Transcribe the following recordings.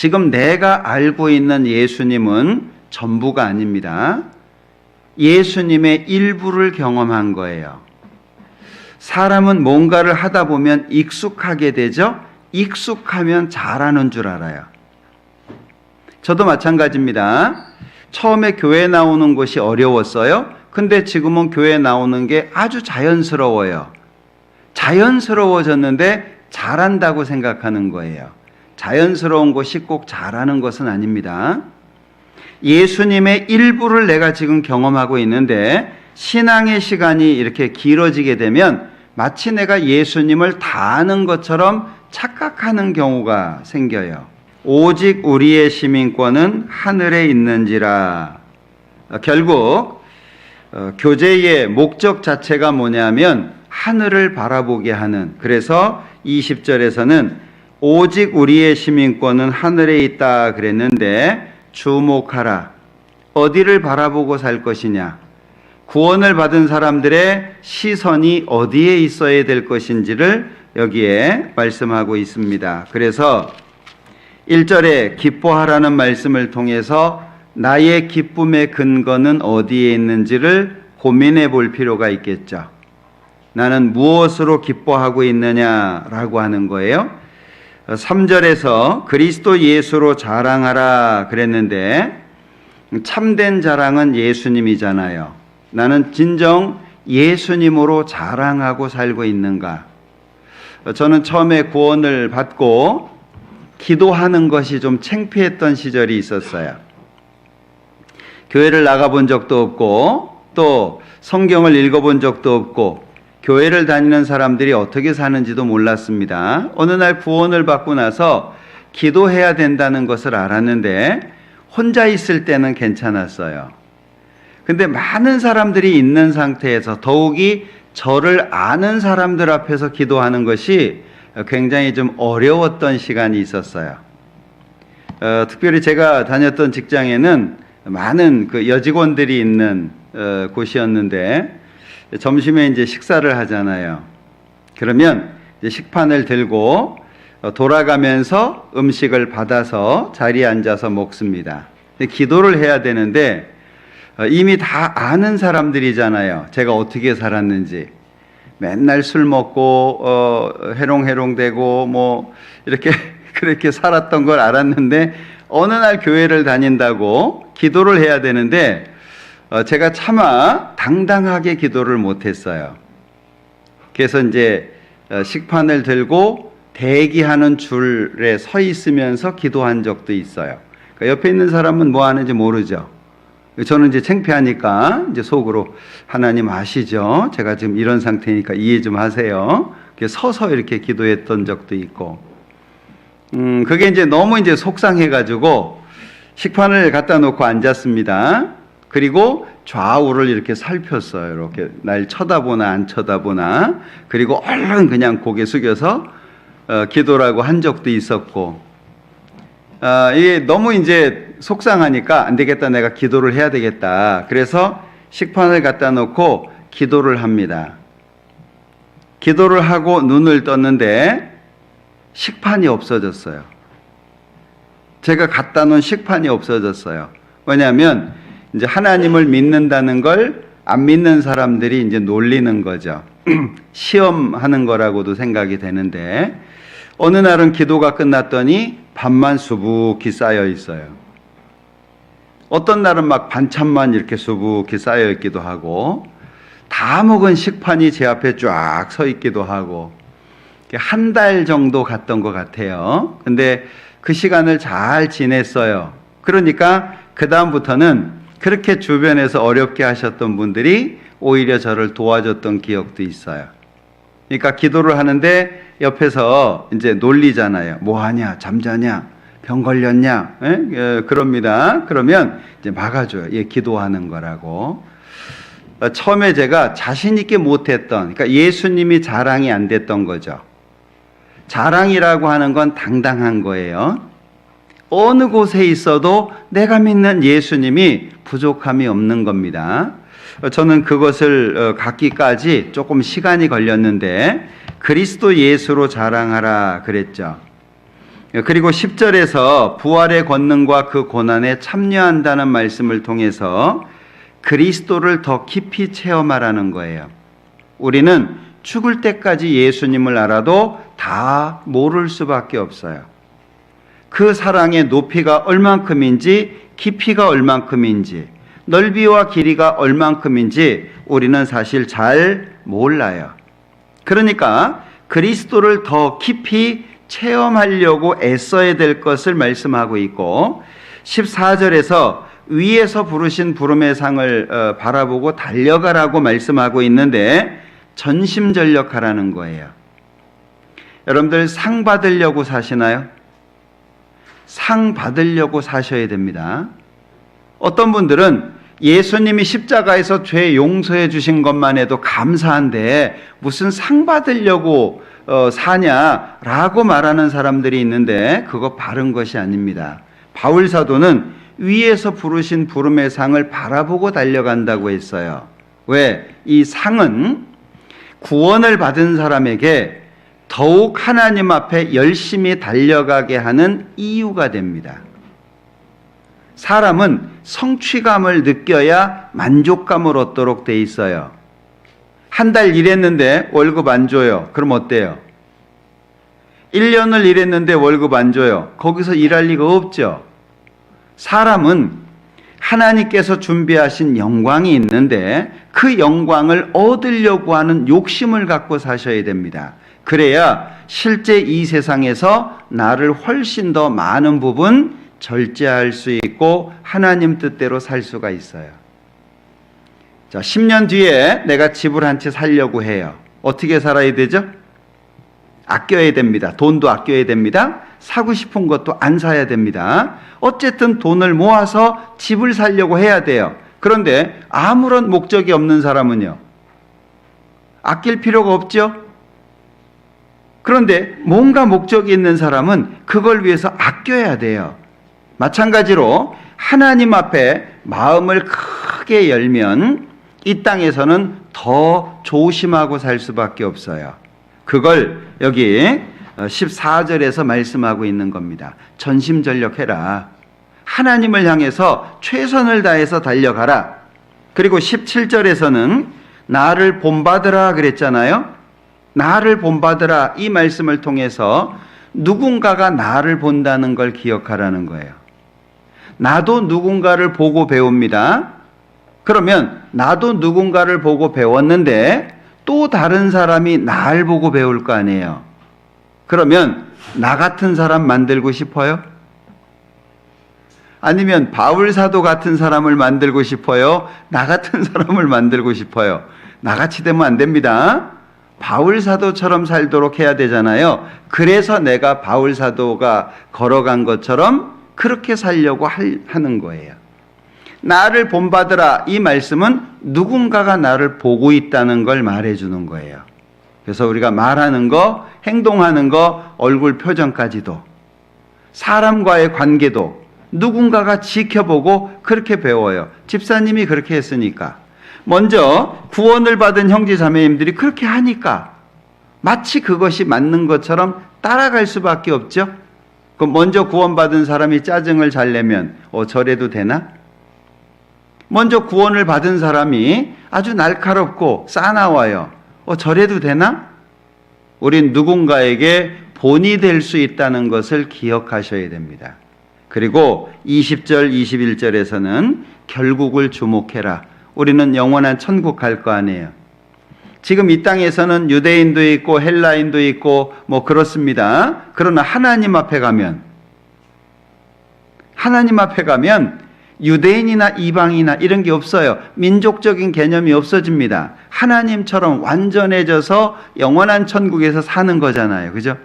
지금 내가 알고 있는 예수님은 전부가 아닙니다. 예수님의 일부를 경험한 거예요. 사람은 뭔가를 하다 보면 익숙하게 되죠. 익숙하면 잘하는 줄 알아요. 저도 마찬가지입니다. 처음에 교회 나오는 것이 어려웠어요. 근데 지금은 교회 나오는 게 아주 자연스러워요. 자연스러워졌는데 잘한다고 생각하는 거예요. 자연스러운 것이 꼭 잘하는 것은 아닙니다. 예수님의 일부를 내가 지금 경험하고 있는데 신앙의 시간이 이렇게 길어지게 되면 마치 내가 예수님을 다 아는 것처럼 착각하는 경우가 생겨요. 오직 우리의 시민권은 하늘에 있는지라. 결국 교제의 목적 자체가 뭐냐면 하늘을 바라보게 하는, 그래서 20절에서는 오직 우리의 시민권은 하늘에 있다 그랬는데 주목하라. 어디를 바라보고 살 것이냐? 구원을 받은 사람들의 시선이 어디에 있어야 될 것인지를 여기에 말씀하고 있습니다. 그래서 1절에 기뻐하라는 말씀을 통해서 나의 기쁨의 근거는 어디에 있는지를 고민해 볼 필요가 있겠죠. 나는 무엇으로 기뻐하고 있느냐라고 하는 거예요. 3절에서 그리스도 예수로 자랑하라 그랬는데 참된 자랑은 예수님이잖아요. 나는 진정 예수님으로 자랑하고 살고 있는가? 저는 처음에 구원을 받고 기도하는 것이 좀 창피했던 시절이 있었어요. 교회를 나가본 적도 없고 또 성경을 읽어본 적도 없고 교회를 다니는 사람들이 어떻게 사는지도 몰랐습니다. 어느 날 구원을 받고 나서 기도해야 된다는 것을 알았는데 혼자 있을 때는 괜찮았어요. 근데 많은 사람들이 있는 상태에서 더욱이 저를 아는 사람들 앞에서 기도하는 것이 굉장히 좀 어려웠던 시간이 있었어요. 특별히 제가 다녔던 직장에는 많은 그 여직원들이 있는 곳이었는데 점심에 이제 식사를 하잖아요. 그러면 이제 식판을 들고 돌아가면서 음식을 받아서 자리에 앉아서 먹습니다. 기도를 해야 되는데 이미 다 아는 사람들이잖아요. 제가 어떻게 살았는지. 맨날 술 먹고 해롱해롱대고 뭐 이렇게 그렇게 살았던 걸 알았는데 어느 날 교회를 다닌다고 기도를 해야 되는데 제가 차마 당당하게 기도를 못했어요. 그래서 이제 식판을 들고 대기하는 줄에 서 있으면서 기도한 적도 있어요. 그러니까 옆에 있는 사람은 뭐 하는지 모르죠. 저는 이제 창피하니까 이제 속으로 하나님 아시죠? 제가 지금 이런 상태니까 이해 좀 하세요. 서서 이렇게 기도했던 적도 있고, 그게 이제 너무 이제 속상해가지고 식판을 갖다 놓고 앉았습니다. 그리고 좌우를 이렇게 살폈어요. 이렇게 날 쳐다보나 안 쳐다보나. 그리고 얼른 그냥 고개 숙여서 기도라고 한 적도 있었고, 이게 너무 이제 속상하니까 안 되겠다, 내가 기도를 해야 되겠다. 그래서 식판을 갖다 놓고 기도를 합니다. 기도를 하고 눈을 떴는데 식판이 없어졌어요. 제가 갖다 놓은 식판이 없어졌어요. 왜냐하면 이제 하나님을 믿는다는 걸 안 믿는 사람들이 이제 놀리는 거죠. 시험하는 거라고도 생각이 되는데 어느 날은 기도가 끝났더니 밥만 수북히 쌓여 있어요. 어떤 날은 막 반찬만 이렇게 수북히 쌓여 있기도 하고 다 먹은 식판이 제 앞에 쫙 서 있기도 하고 한 달 정도 갔던 것 같아요. 근데 그 시간을 잘 지냈어요. 그러니까 그 다음부터는 그렇게 주변에서 어렵게 하셨던 분들이 오히려 저를 도와줬던 기억도 있어요. 그러니까 기도를 하는데 옆에서 이제 놀리잖아요. 뭐 하냐? 잠자냐? 병 걸렸냐? 그럽니다. 그러면 이제 막아줘요. 예, 기도하는 거라고. 처음에 제가 자신 있게 못했던, 그러니까 예수님이 자랑이 안 됐던 거죠. 자랑이라고 하는 건 당당한 거예요. 어느 곳에 있어도 내가 믿는 예수님이 부족함이 없는 겁니다. 저는 그것을 갖기까지 조금 시간이 걸렸는데 그리스도 예수로 자랑하라 그랬죠. 그리고 10절에서 부활의 권능과 그 고난에 참여한다는 말씀을 통해서 그리스도를 더 깊이 체험하라는 거예요. 우리는 죽을 때까지 예수님을 알아도 다 모를 수밖에 없어요. 그 사랑의 높이가 얼만큼인지, 깊이가 얼만큼인지, 넓이와 길이가 얼만큼인지 우리는 사실 잘 몰라요. 그러니까 그리스도를 더 깊이 체험하려고 애써야 될 것을 말씀하고 있고, 14절에서 위에서 부르신 부름의 상을 바라보고 달려가라고 말씀하고 있는데 전심전력하라는 거예요. 여러분들 상 받으려고 사시나요? 상 받으려고 사셔야 됩니다. 어떤 분들은 예수님이 십자가에서 죄 용서해 주신 것만 해도 감사한데 무슨 상 받으려고 사냐라고 말하는 사람들이 있는데 그거 바른 것이 아닙니다. 바울 사도는 위에서 부르신 부름의 상을 바라보고 달려간다고 했어요. 왜? 이 상은 구원을 받은 사람에게 더욱 하나님 앞에 열심히 달려가게 하는 이유가 됩니다. 사람은 성취감을 느껴야 만족감을 얻도록 돼 있어요. 한 달 일했는데 월급 안 줘요. 그럼 어때요? 1년을 일했는데 월급 안 줘요. 거기서 일할 리가 없죠. 사람은 하나님께서 준비하신 영광이 있는데 그 영광을 얻으려고 하는 욕심을 갖고 사셔야 됩니다. 그래야 실제 이 세상에서 나를 훨씬 더 많은 부분 절제할 수 있고 하나님 뜻대로 살 수가 있어요. 자, 10년 뒤에 내가 집을 한 채 살려고 해요. 어떻게 살아야 되죠? 아껴야 됩니다. 돈도 아껴야 됩니다. 사고 싶은 것도 안 사야 됩니다. 어쨌든 돈을 모아서 집을 살려고 해야 돼요. 그런데 아무런 목적이 없는 사람은요, 아낄 필요가 없죠? 그런데 뭔가 목적이 있는 사람은 그걸 위해서 아껴야 돼요. 마찬가지로 하나님 앞에 마음을 크게 열면 이 땅에서는 더 조심하고 살 수밖에 없어요. 그걸 여기 14절에서 말씀하고 있는 겁니다. 전심전력해라. 하나님을 향해서 최선을 다해서 달려가라. 그리고 17절에서는 나를 본받으라 그랬잖아요. 나를 본받으라, 이 말씀을 통해서 누군가가 나를 본다는 걸 기억하라는 거예요. 나도 누군가를 보고 배웁니다. 그러면 나도 누군가를 보고 배웠는데 또 다른 사람이 나를 보고 배울 거 아니에요. 그러면 나 같은 사람 만들고 싶어요? 아니면 바울 사도 같은 사람을 만들고 싶어요? 나 같은 사람을 만들고 싶어요? 나같이 되면 안 됩니다. 바울 사도처럼 살도록 해야 되잖아요. 그래서 내가 바울 사도가 걸어간 것처럼 그렇게 살려고 하는 거예요. 나를 본받으라, 이 말씀은 누군가가 나를 보고 있다는 걸 말해주는 거예요. 그래서 우리가 말하는 거, 행동하는 거, 얼굴 표정까지도, 사람과의 관계도 누군가가 지켜보고 그렇게 배워요. 집사님이 그렇게 했으니까, 먼저 구원을 받은 형제 자매님들이 그렇게 하니까 마치 그것이 맞는 것처럼 따라갈 수밖에 없죠. 그럼 먼저 구원받은 사람이 짜증을 잘 내면 저래도 되나? 먼저 구원을 받은 사람이 아주 날카롭고 싸나워요. 저래도 되나? 우린 누군가에게 본이 될 수 있다는 것을 기억하셔야 됩니다. 그리고 20절, 21절에서는 결국을 주목해라. 우리는 영원한 천국 갈 거 아니에요. 지금 이 땅에서는 유대인도 있고 헬라인도 있고 뭐 그렇습니다. 그러나 하나님 앞에 가면 유대인이나 이방이나 이런 게 없어요. 민족적인 개념이 없어집니다. 하나님처럼 완전해져서 영원한 천국에서 사는 거잖아요. 그죠?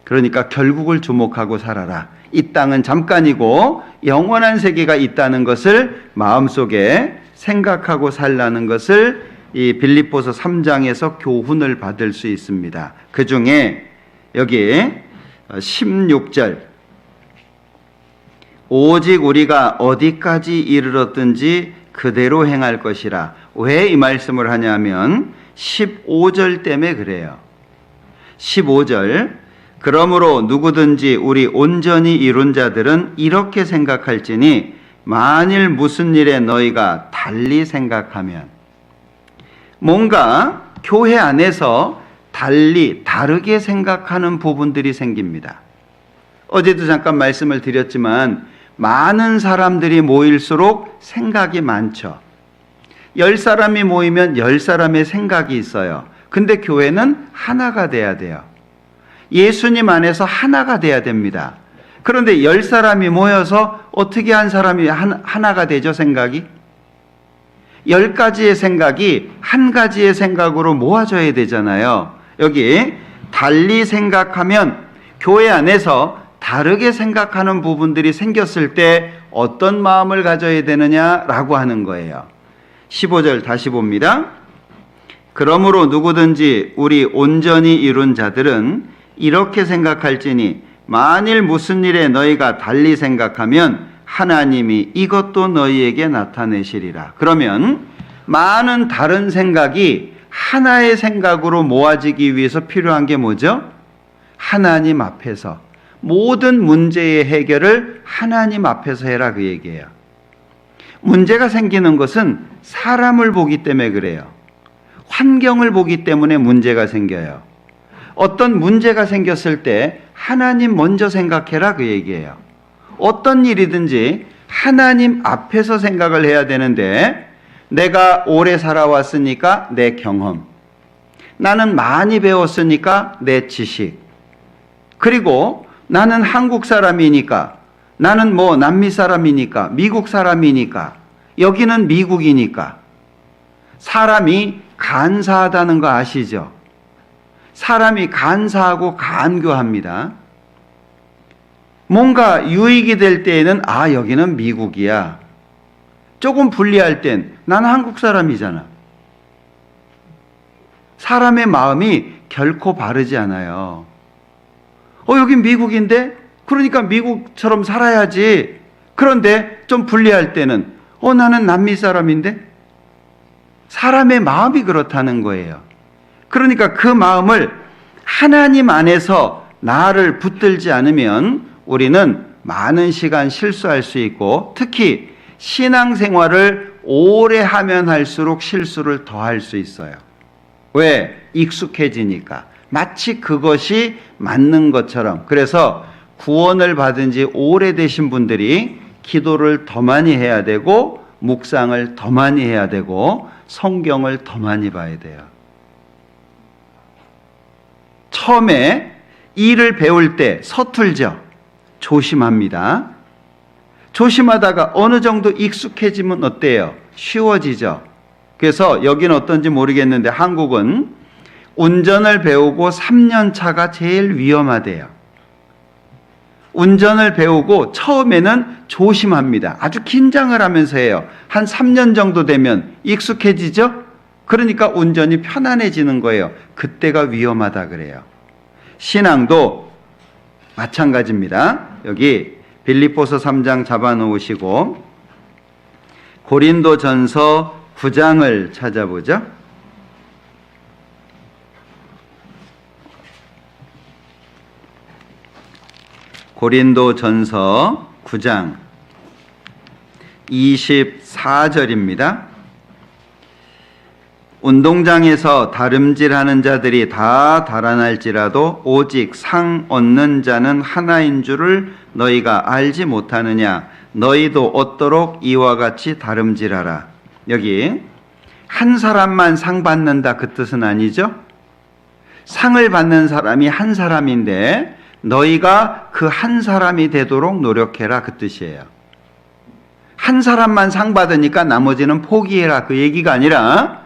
그러니까 결국을 주목하고 살아라. 이 땅은 잠깐이고 영원한 세계가 있다는 것을 마음속에 생각하고 살라는 것을 이 빌립보서 3장에서 교훈을 받을 수 있습니다. 그 중에 여기 16절, 오직 우리가 어디까지 이르렀든지 그대로 행할 것이라. 왜 이 말씀을 하냐면 15절 때문에 그래요. 15절, 그러므로 누구든지 우리 온전히 이룬 자들은 이렇게 생각할지니 만일 무슨 일에 너희가 달리 생각하면, 뭔가 교회 안에서 다르게 생각하는 부분들이 생깁니다. 어제도 잠깐 말씀을 드렸지만 많은 사람들이 모일수록 생각이 많죠. 10사람이 모이면 10사람의 생각이 있어요. 근데 교회는 하나가 돼야 돼요. 예수님 안에서 하나가 돼야 됩니다. 그런데 10사람이 모여서 어떻게 한 사람이 하나가 되죠, 생각이? 10가지의 생각이 한 가지의 생각으로 모아져야 되잖아요. 여기 달리 생각하면, 교회 안에서 다르게 생각하는 부분들이 생겼을 때 어떤 마음을 가져야 되느냐라고 하는 거예요. 15절 다시 봅니다. 그러므로 누구든지 우리 온전히 이룬 자들은 이렇게 생각할지니 만일 무슨 일에 너희가 달리 생각하면 하나님이 이것도 너희에게 나타내시리라. 그러면 많은 다른 생각이 하나의 생각으로 모아지기 위해서 필요한 게 뭐죠? 하나님 앞에서 모든 문제의 해결을 하나님 앞에서 해라, 그 얘기예요. 문제가 생기는 것은 사람을 보기 때문에 그래요. 환경을 보기 때문에 문제가 생겨요. 어떤 문제가 생겼을 때 하나님 먼저 생각해라, 그 얘기예요. 어떤 일이든지 하나님 앞에서 생각을 해야 되는데, 내가 오래 살아왔으니까 내 경험, 나는 많이 배웠으니까 내 지식, 그리고 나는 한국 사람이니까, 나는 남미 사람이니까, 미국 사람이니까, 여기는 미국이니까. 사람이 간사하다는 거 아시죠? 사람이 간사하고 간교합니다. 뭔가 유익이 될 때에는 여기는 미국이야. 조금 불리할 땐 나는 한국 사람이잖아. 사람의 마음이 결코 바르지 않아요. 여긴 미국인데? 그러니까 미국처럼 살아야지. 그런데 좀 불리할 때는 나는 남미 사람인데? 사람의 마음이 그렇다는 거예요. 그러니까 그 마음을 하나님 안에서 나를 붙들지 않으면 우리는 많은 시간 실수할 수 있고, 특히 신앙생활을 오래 하면 할수록 실수를 더 할 수 있어요. 왜? 익숙해지니까. 마치 그것이 맞는 것처럼. 그래서 구원을 받은 지 오래되신 분들이 기도를 더 많이 해야 되고, 묵상을 더 많이 해야 되고, 성경을 더 많이 봐야 돼요. 처음에 일을 배울 때 서툴죠. 조심합니다. 조심하다가 어느 정도 익숙해지면 어때요? 쉬워지죠. 그래서 여기는 어떤지 모르겠는데 한국은 운전을 배우고 3년 차가 제일 위험하대요. 운전을 배우고 처음에는 조심합니다. 아주 긴장을 하면서 해요. 한 3년 정도 되면 익숙해지죠? 그러니까 운전이 편안해지는 거예요. 그때가 위험하다 그래요. 신앙도 마찬가지입니다. 여기 빌립보서 3장 잡아놓으시고 고린도전서 9장을 찾아보죠. 고린도전서 9장 24절입니다. 운동장에서 다름질하는 자들이 다 달아날지라도 오직 상 얻는 자는 하나인 줄을 너희가 알지 못하느냐. 너희도 얻도록 이와 같이 다름질하라. 여기 한 사람만 상 받는다 그 뜻은 아니죠. 상을 받는 사람이 한 사람인데 너희가 그 한 사람이 되도록 노력해라 그 뜻이에요. 한 사람만 상 받으니까 나머지는 포기해라 그 얘기가 아니라,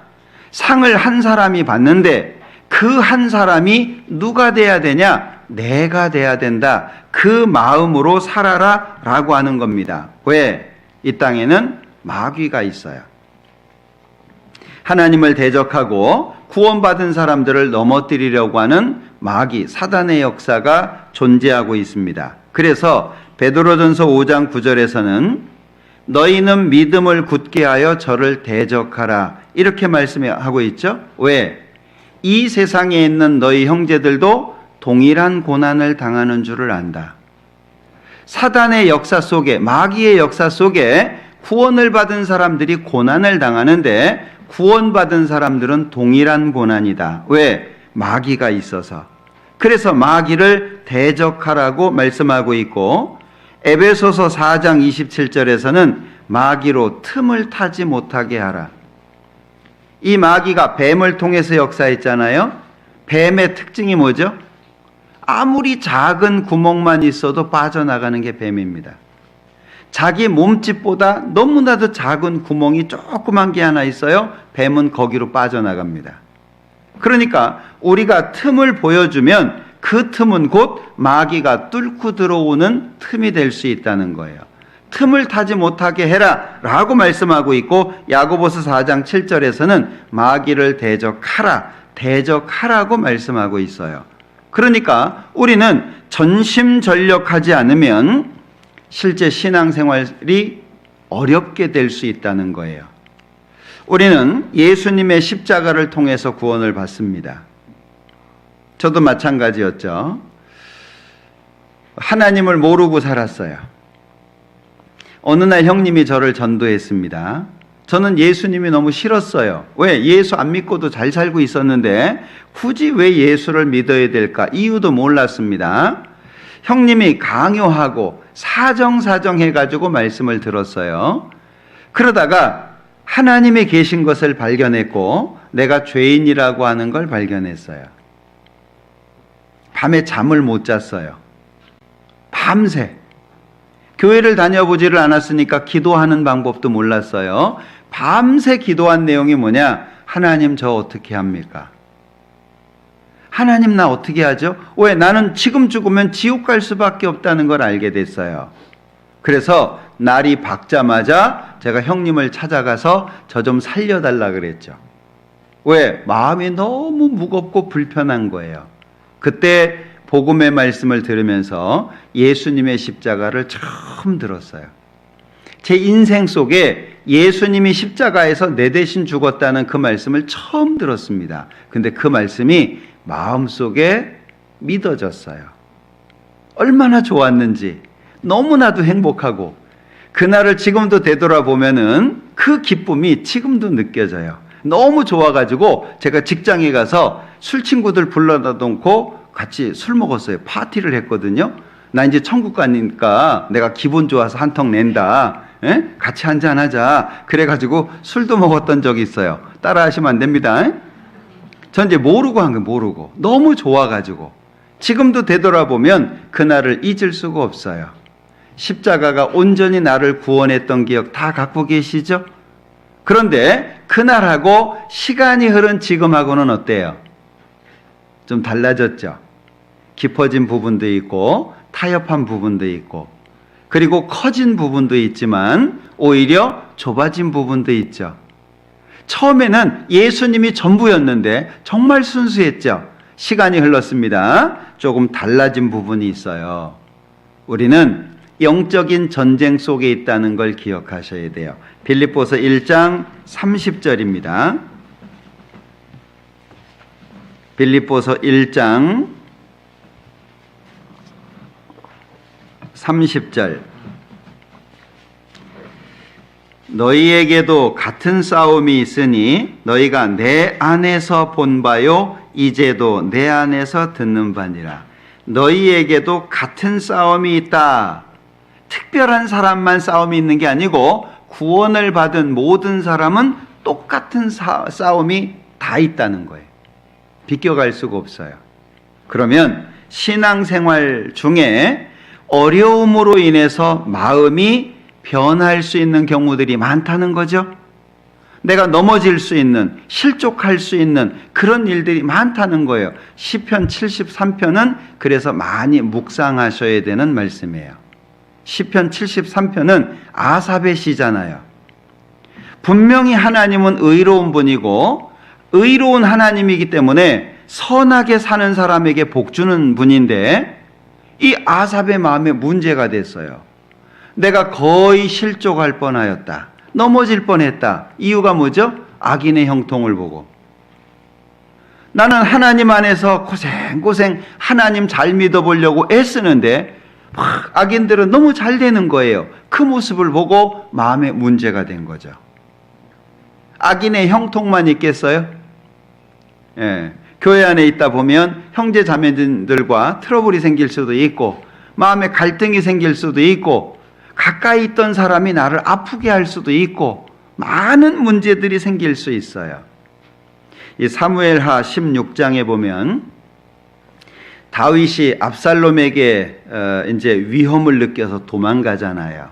상을 한 사람이 받는데 그 한 사람이 누가 돼야 되냐? 내가 돼야 된다. 그 마음으로 살아라 라고 하는 겁니다. 왜? 이 땅에는 마귀가 있어요. 하나님을 대적하고 구원받은 사람들을 넘어뜨리려고 하는 마귀, 사단의 역사가 존재하고 있습니다. 그래서 베드로전서 5장 9절에서는 너희는 믿음을 굳게 하여 저를 대적하라 이렇게 말씀하고 있죠. 왜? 이 세상에 있는 너희 형제들도 동일한 고난을 당하는 줄을 안다. 사단의 역사 속에, 마귀의 역사 속에 구원을 받은 사람들이 고난을 당하는데 구원받은 사람들은 동일한 고난이다. 왜? 마귀가 있어서. 그래서 마귀를 대적하라고 말씀하고 있고, 에베소서 4장 27절에서는 마귀로 틈을 타지 못하게 하라. 이 마귀가 뱀을 통해서 역사했잖아요. 뱀의 특징이 뭐죠? 아무리 작은 구멍만 있어도 빠져나가는 게 뱀입니다. 자기 몸집보다 너무나도 작은 구멍이 조그만 게 하나 있어요. 뱀은 거기로 빠져나갑니다. 그러니까 우리가 틈을 보여주면 그 틈은 곧 마귀가 뚫고 들어오는 틈이 될 수 있다는 거예요. 틈을 타지 못하게 해라 라고 말씀하고 있고, 야고보서 4장 7절에서는 마귀를 대적하라고 말씀하고 있어요. 그러니까 우리는 전심전력하지 않으면 실제 신앙생활이 어렵게 될 수 있다는 거예요. 우리는 예수님의 십자가를 통해서 구원을 받습니다. 저도 마찬가지였죠. 하나님을 모르고 살았어요. 어느 날 형님이 저를 전도했습니다. 저는 예수님이 너무 싫었어요. 왜? 예수 안 믿고도 잘 살고 있었는데 굳이 왜 예수를 믿어야 될까? 이유도 몰랐습니다. 형님이 강요하고 사정 해가지고 말씀을 들었어요. 그러다가 하나님이 계신 것을 발견했고 내가 죄인이라고 하는 걸 발견했어요. 밤에 잠을 못 잤어요. 밤새. 교회를 다녀보지를 않았으니까 기도하는 방법도 몰랐어요. 밤새 기도한 내용이 뭐냐? 하나님 저 어떻게 합니까? 하나님 나 어떻게 하죠? 왜? 나는 지금 죽으면 지옥 갈 수밖에 없다는 걸 알게 됐어요. 그래서 날이 밝자마자 제가 형님을 찾아가서 저 좀 살려달라 그랬죠. 왜? 마음이 너무 무겁고 불편한 거예요. 그때 복음의 말씀을 들으면서 예수님의 십자가를 처음 들었어요. 제 인생 속에 예수님이 십자가에서 내 대신 죽었다는 그 말씀을 처음 들었습니다. 근데 그 말씀이 마음속에 믿어졌어요. 얼마나 좋았는지, 너무나도 행복하고, 그날을 지금도 되돌아보면은 그 기쁨이 지금도 느껴져요. 너무 좋아가지고 제가 직장에 가서 술 친구들 불러다 놓고 같이 술 먹었어요. 파티를 했거든요. 나 이제 천국 가니까 내가 기분 좋아서 한 턱 낸다. 에? 같이 한잔 하자. 그래가지고 술도 먹었던 적이 있어요. 따라 하시면 안 됩니다. 에? 전 이제 모르고 한 거예요. 모르고. 너무 좋아가지고. 지금도 되돌아보면 그날을 잊을 수가 없어요. 십자가가 온전히 나를 구원했던 기억 다 갖고 계시죠? 그런데 그날하고 시간이 흐른 지금하고는 어때요? 좀 달라졌죠? 깊어진 부분도 있고 타협한 부분도 있고, 그리고 커진 부분도 있지만 오히려 좁아진 부분도 있죠. 처음에는 예수님이 전부였는데 정말 순수했죠. 시간이 흘렀습니다. 조금 달라진 부분이 있어요. 우리는 영적인 전쟁 속에 있다는 걸 기억하셔야 돼요. 빌립보서 1장 30절입니다. 빌립보서 1장 30절. 너희에게도 같은 싸움이 있으니 너희가 내 안에서 본 바요 이제도 내 안에서 듣는 바니라. 너희에게도 같은 싸움이 있다. 특별한 사람만 싸움이 있는 게 아니고 구원을 받은 모든 사람은 똑같은 싸움이 다 있다는 거예요. 비껴갈 수가 없어요. 그러면 신앙생활 중에 어려움으로 인해서 마음이 변할 수 있는 경우들이 많다는 거죠. 내가 넘어질 수 있는, 실족할 수 있는 그런 일들이 많다는 거예요. 시편 73편은 그래서 많이 묵상하셔야 되는 말씀이에요. 시편 73편은 아삽의 시잖아요. 분명히 하나님은 의로운 분이고 의로운 하나님이기 때문에 선하게 사는 사람에게 복 주는 분인데, 이 아삽의 마음에 문제가 됐어요. 내가 거의 실족할 뻔하였다. 넘어질 뻔했다. 이유가 뭐죠? 악인의 형통을 보고. 나는 하나님 안에서 고생고생 하나님 잘 믿어보려고 애쓰는데 악인들은 너무 잘 되는 거예요. 그 모습을 보고 마음에 문제가 된 거죠. 악인의 형통만 있겠어요? 예, 교회 안에 있다 보면 형제 자매들과 트러블이 생길 수도 있고 마음에 갈등이 생길 수도 있고 가까이 있던 사람이 나를 아프게 할 수도 있고 많은 문제들이 생길 수 있어요. 이 사무엘하 16장에 보면 다윗이 압살롬에게 이제 위험을 느껴서 도망가잖아요.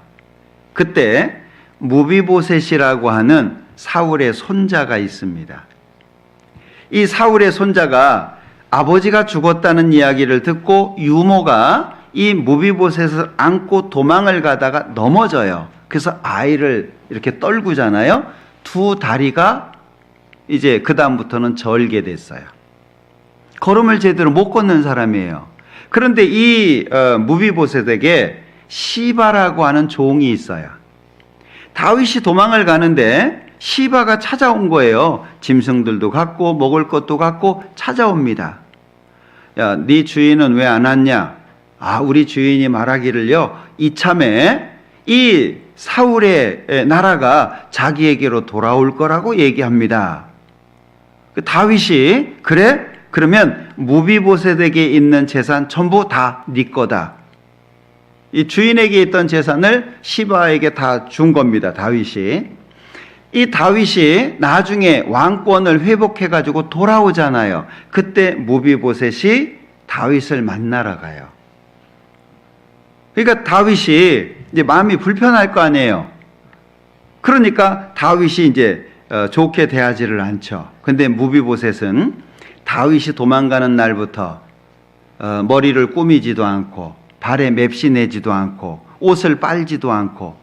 그때 무비보셋이라고 하는 사울의 손자가 있습니다. 이 사울의 손자가 아버지가 죽었다는 이야기를 듣고 유모가 이 무비보셋을 안고 도망을 가다가 넘어져요. 그래서 아이를 이렇게 떨구잖아요. 두 다리가 이제 그 다음부터는 절게 됐어요. 걸음을 제대로 못 걷는 사람이에요. 그런데 이 무비보셋에게 시바라고 하는 종이 있어요. 다윗이 도망을 가는데 시바가 찾아온 거예요. 짐승들도 갖고 먹을 것도 갖고 찾아옵니다. 야, 네 주인은 왜 안 왔냐? 아, 우리 주인이 말하기를요, 이참에 이 사울의 나라가 자기에게로 돌아올 거라고 얘기합니다. 다윗이 그래? 그러면 무비보셋에게 있는 재산 전부 다 네 거다. 이 주인에게 있던 재산을 시바에게 다 준 겁니다. 다윗이. 이 다윗이 나중에 왕권을 회복해가지고 돌아오잖아요. 그때 무비보셋이 다윗을 만나러 가요. 그러니까 다윗이 이제 마음이 불편할 거 아니에요. 그러니까 다윗이 이제 좋게 대하지를 않죠. 근데 무비보셋은 다윗이 도망가는 날부터 머리를 꾸미지도 않고 발에 맵시 내지도 않고 옷을 빨지도 않고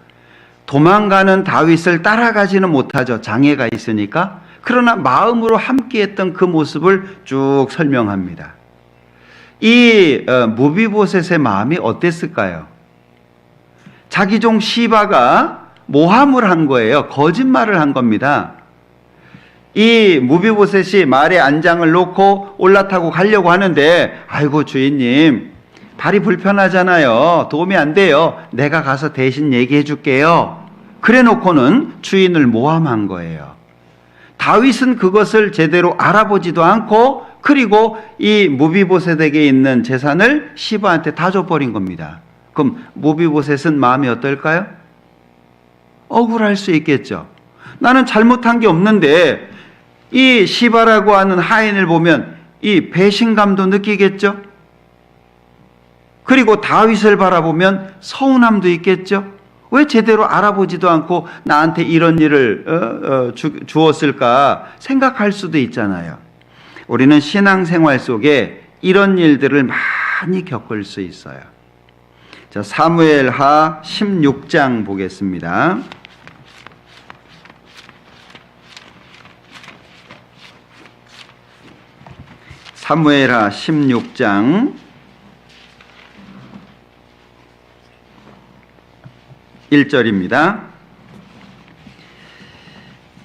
도망가는 다윗을 따라가지는 못하죠. 장애가 있으니까. 그러나 마음으로 함께했던 그 모습을 쭉 설명합니다. 이 무비보셋의 마음이 어땠을까요? 자기 종 시바가 모함을 한 거예요. 거짓말을 한 겁니다. 이 무비보셋이 말에 안장을 놓고 올라타고 가려고 하는데, 아이고 주인님 발이 불편하잖아요. 도움이 안 돼요. 내가 가서 대신 얘기해 줄게요. 그래 놓고는 주인을 모함한 거예요. 다윗은 그것을 제대로 알아보지도 않고, 그리고 이 무비보셋에게 있는 재산을 시바한테 다 줘버린 겁니다. 그럼 무비보셋은 마음이 어떨까요? 억울할 수 있겠죠. 나는 잘못한 게 없는데 이 시바라고 하는 하인을 보면 이 배신감도 느끼겠죠. 그리고 다윗을 바라보면 서운함도 있겠죠. 왜 제대로 알아보지도 않고 나한테 이런 일을 주었을까 생각할 수도 있잖아요. 우리는 신앙생활 속에 이런 일들을 많이 겪을 수 있어요. 자, 사무엘하 16장 보겠습니다. 사무엘하 16장 1절입니다.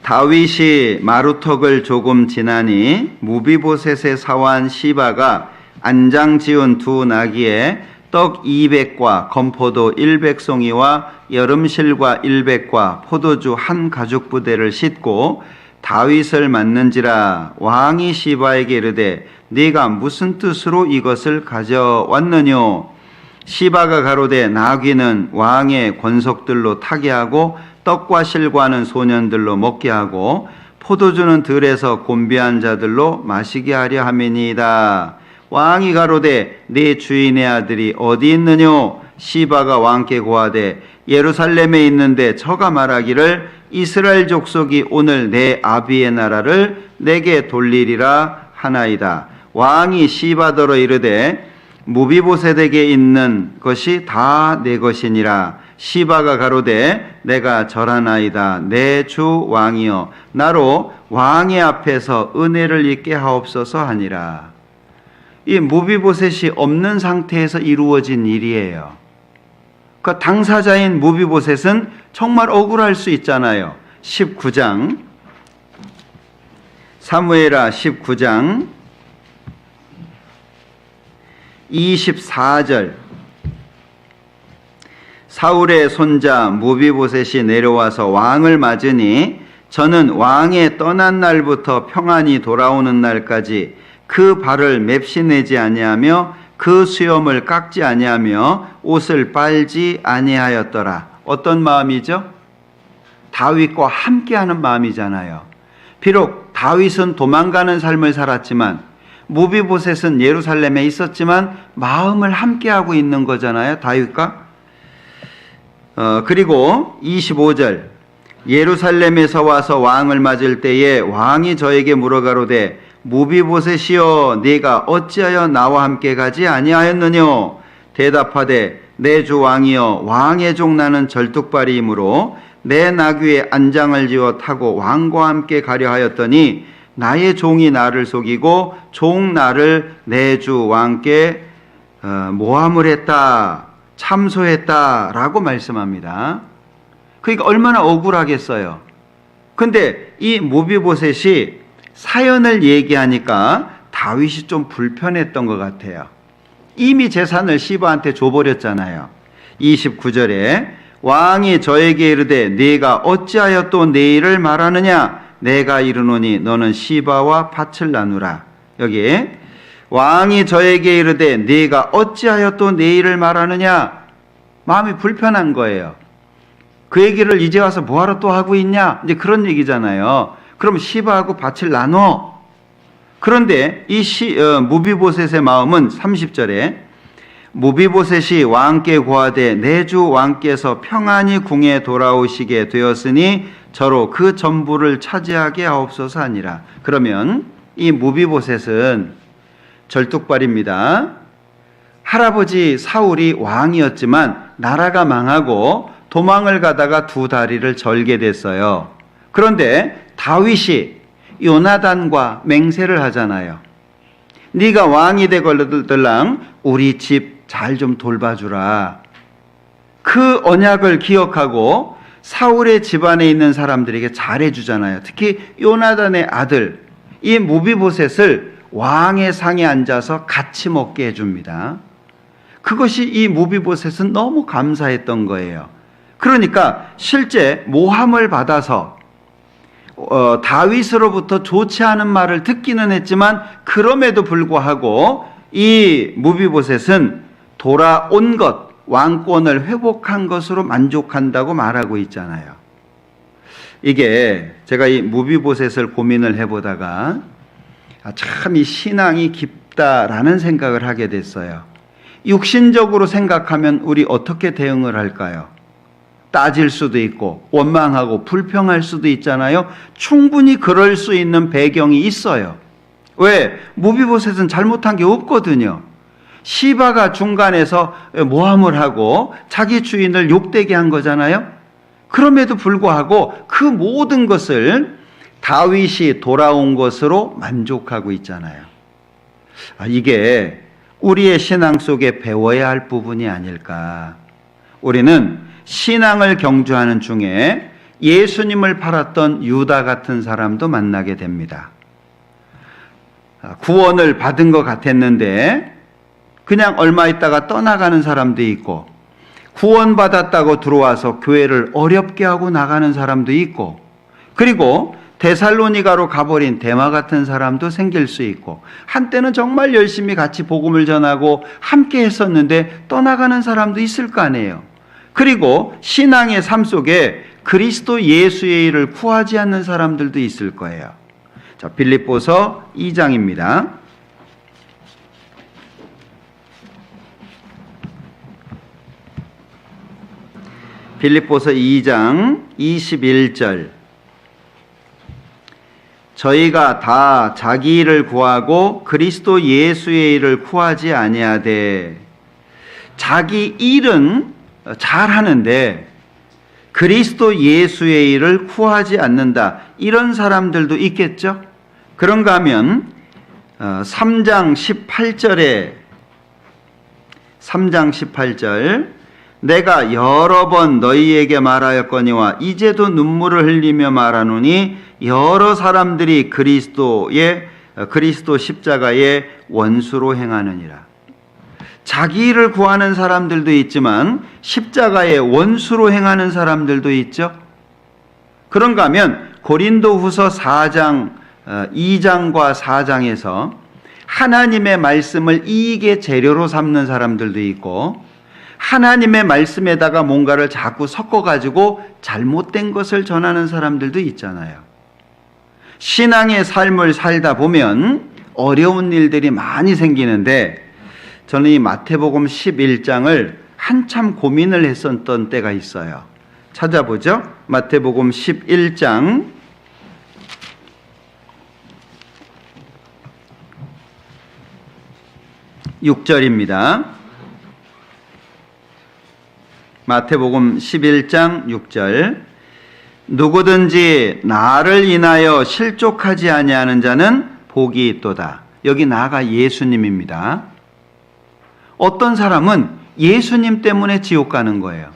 다윗이 마루턱을 조금 지나니 무비보셋의 사환 시바가 안장 지은 두 나귀에 떡 200과 건포도 100송이와 여름실과 100과 포도주 한 가죽 부대를 싣고 다윗을 맞는지라. 왕이 시바에게 이르되 네가 무슨 뜻으로 이것을 가져왔느뇨? 시바가 가로되 나귀는 왕의 권속들로 타게 하고 떡과 실과는 소년들로 먹게 하고 포도주는 들에서 곤비한 자들로 마시게 하려 함이니이다. 왕이 가로되 네 주인의 아들이 어디 있느뇨? 시바가 왕께 고하되 예루살렘에 있는데 저가 말하기를 이스라엘 족속이 오늘 내 아비의 나라를 내게 돌리리라 하나이다. 왕이 시바더러 이르되 무비보셋에게 있는 것이 다 내 것이니라. 시바가 가로되 내가 절하나이다. 내 주 왕이여 나로 왕의 앞에서 은혜를 입게 하옵소서 하니라. 이 무비보셋이 없는 상태에서 이루어진 일이에요. 그 당사자인 무비보셋은 정말 억울할 수 있잖아요. 19장 사무엘하 19장 24절 사울의 손자 무비보셋이 내려와서 왕을 맞으니 저는 왕의 떠난 날부터 평안히 돌아오는 날까지 그 발을 맵시내지 아니하며 그 수염을 깎지 아니하며 옷을 빨지 아니하였더라. 어떤 마음이죠? 다윗과 함께하는 마음이잖아요. 비록 다윗은 도망가는 삶을 살았지만 무비보셋은 예루살렘에 있었지만 마음을 함께하고 있는 거잖아요. 다윗과. 그리고 25절 예루살렘에서 와서 왕을 맞을 때에 왕이 저에게 물어가로되 무비보셋이여 네가 어찌하여 나와 함께 가지 아니하였느뇨? 대답하되 내 주 왕이여 왕의 종 나는 절뚝발이이므로 내 나귀에 안장을 지어 타고 왕과 함께 가려 하였더니 나의 종이 나를 속이고 종 나를 내 주 왕께 모함을 했다. 참소했다라고 말씀합니다. 그러니까 얼마나 억울하겠어요. 근데 이 무비보셋이 사연을 얘기하니까 다윗이 좀 불편했던 것 같아요. 이미 재산을 시바한테 줘버렸잖아요. 29절에 왕이 저에게 이르되 네가 어찌하여 또 내 일을 말하느냐? 내가 이르노니 너는 시바와 밭을 나누라. 여기 왕이 저에게 이르되 네가 어찌하여 또 내 일을 말하느냐? 마음이 불편한 거예요. 그 얘기를 이제 와서 뭐하러 또 하고 있냐? 이제 그런 얘기잖아요. 그럼 시바하고 밭을 나눠. 그런데 이 무비보셋의 마음은 30절에 무비보셋이 왕께 고하되 내 주 왕께서 평안히 궁에 돌아오시게 되었으니 저로 그 전부를 차지하게 하옵소서 하니라. 그러면 이 무비보셋은 절뚝발입니다. 할아버지 사울이 왕이었지만 나라가 망하고 도망을 가다가 두 다리를 절게 됐어요. 그런데 다윗이 요나단과 맹세를 하잖아요. 네가 왕이 되걸들랑 우리 집 잘 좀 돌봐주라. 그 언약을 기억하고 사울의 집안에 있는 사람들에게 잘해주잖아요. 특히 요나단의 아들 이 무비보셋을 왕의 상에 앉아서 같이 먹게 해줍니다. 그것이 이 무비보셋은 너무 감사했던 거예요. 그러니까 실제 모함을 받아서 다윗으로부터 좋지 않은 말을 듣기는 했지만 그럼에도 불구하고 이 무비보셋은 돌아온 것, 왕권을 회복한 것으로 만족한다고 말하고 있잖아요. 이게 제가 이 무비보셋을 고민을 해보다가 참 이 신앙이 깊다라는 생각을 하게 됐어요. 육신적으로 생각하면 우리 어떻게 대응을 할까요? 따질 수도 있고 원망하고 불평할 수도 있잖아요. 충분히 그럴 수 있는 배경이 있어요. 왜? 무비보셋은 잘못한 게 없거든요. 시바가 중간에서 모함을 하고 자기 주인을 욕되게 한 거잖아요. 그럼에도 불구하고 그 모든 것을 다윗이 돌아온 것으로 만족하고 있잖아요. 이게 우리의 신앙 속에 배워야 할 부분이 아닐까. 우리는 신앙을 경주하는 중에 예수님을 팔았던 유다 같은 사람도 만나게 됩니다. 구원을 받은 것 같았는데 그냥 얼마 있다가 떠나가는 사람도 있고, 구원받았다고 들어와서 교회를 어렵게 하고 나가는 사람도 있고, 그리고 데살로니가로 가버린 데마 같은 사람도 생길 수 있고, 한때는 정말 열심히 같이 복음을 전하고 함께 했었는데 떠나가는 사람도 있을 거 아니에요. 그리고 신앙의 삶 속에 그리스도 예수의 일을 구하지 않는 사람들도 있을 거예요. 자, 빌립보서 2장입니다. 빌립보서 2장 21절. 저희가 다 자기 일을 구하고 그리스도 예수의 일을 구하지 아니하되, 자기 일은 잘하는데 그리스도 예수의 일을 구하지 않는다. 이런 사람들도 있겠죠? 그런가 하면 3장 18절 내가 여러 번 너희에게 말하였거니와 이제도 눈물을 흘리며 말하노니 여러 사람들이 그리스도 십자가의 원수로 행하느니라. 자기를 구하는 사람들도 있지만 십자가의 원수로 행하는 사람들도 있죠. 그런가 하면 고린도후서 4장 2장과 4장에서 하나님의 말씀을 이익의 재료로 삼는 사람들도 있고, 하나님의 말씀에다가 뭔가를 자꾸 섞어가지고 잘못된 것을 전하는 사람들도 있잖아요. 신앙의 삶을 살다 보면 어려운 일들이 많이 생기는데, 저는 이 마태복음 11장을 한참 고민을 했었던 때가 있어요. 찾아보죠. 마태복음 11장 6절입니다. 마태복음 11장 6절. 누구든지 나를 인하여 실족하지 아니하는 자는 복이 있도다. 여기 나가 예수님입니다. 어떤 사람은 예수님 때문에 지옥 가는 거예요.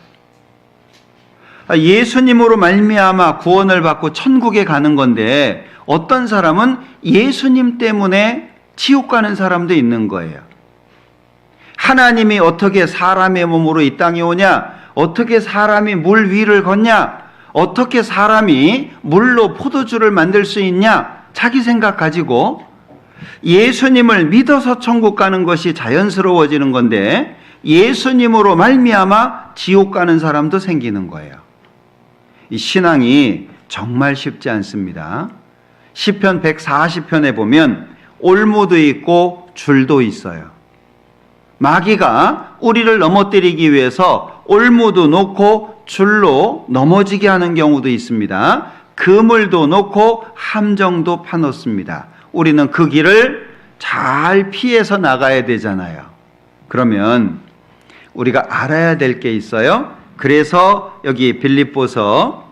예수님으로 말미암아 구원을 받고 천국에 가는 건데, 어떤 사람은 예수님 때문에 지옥 가는 사람도 있는 거예요. 하나님이 어떻게 사람의 몸으로 이 땅에 오냐? 어떻게 사람이 물 위를 걷냐? 어떻게 사람이 물로 포도주를 만들 수 있냐? 자기 생각 가지고 예수님을 믿어서 천국 가는 것이 자연스러워지는 건데, 예수님으로 말미암아 지옥 가는 사람도 생기는 거예요. 이 신앙이 정말 쉽지 않습니다. 시편 140편에 보면 올무도 있고 줄도 있어요. 마귀가 우리를 넘어뜨리기 위해서 올무도 놓고 줄로 넘어지게 하는 경우도 있습니다. 그물도 놓고 함정도 파놓습니다. 우리는 그 길을 잘 피해서 나가야 되잖아요. 그러면 우리가 알아야 될 게 있어요. 그래서 여기 빌립보서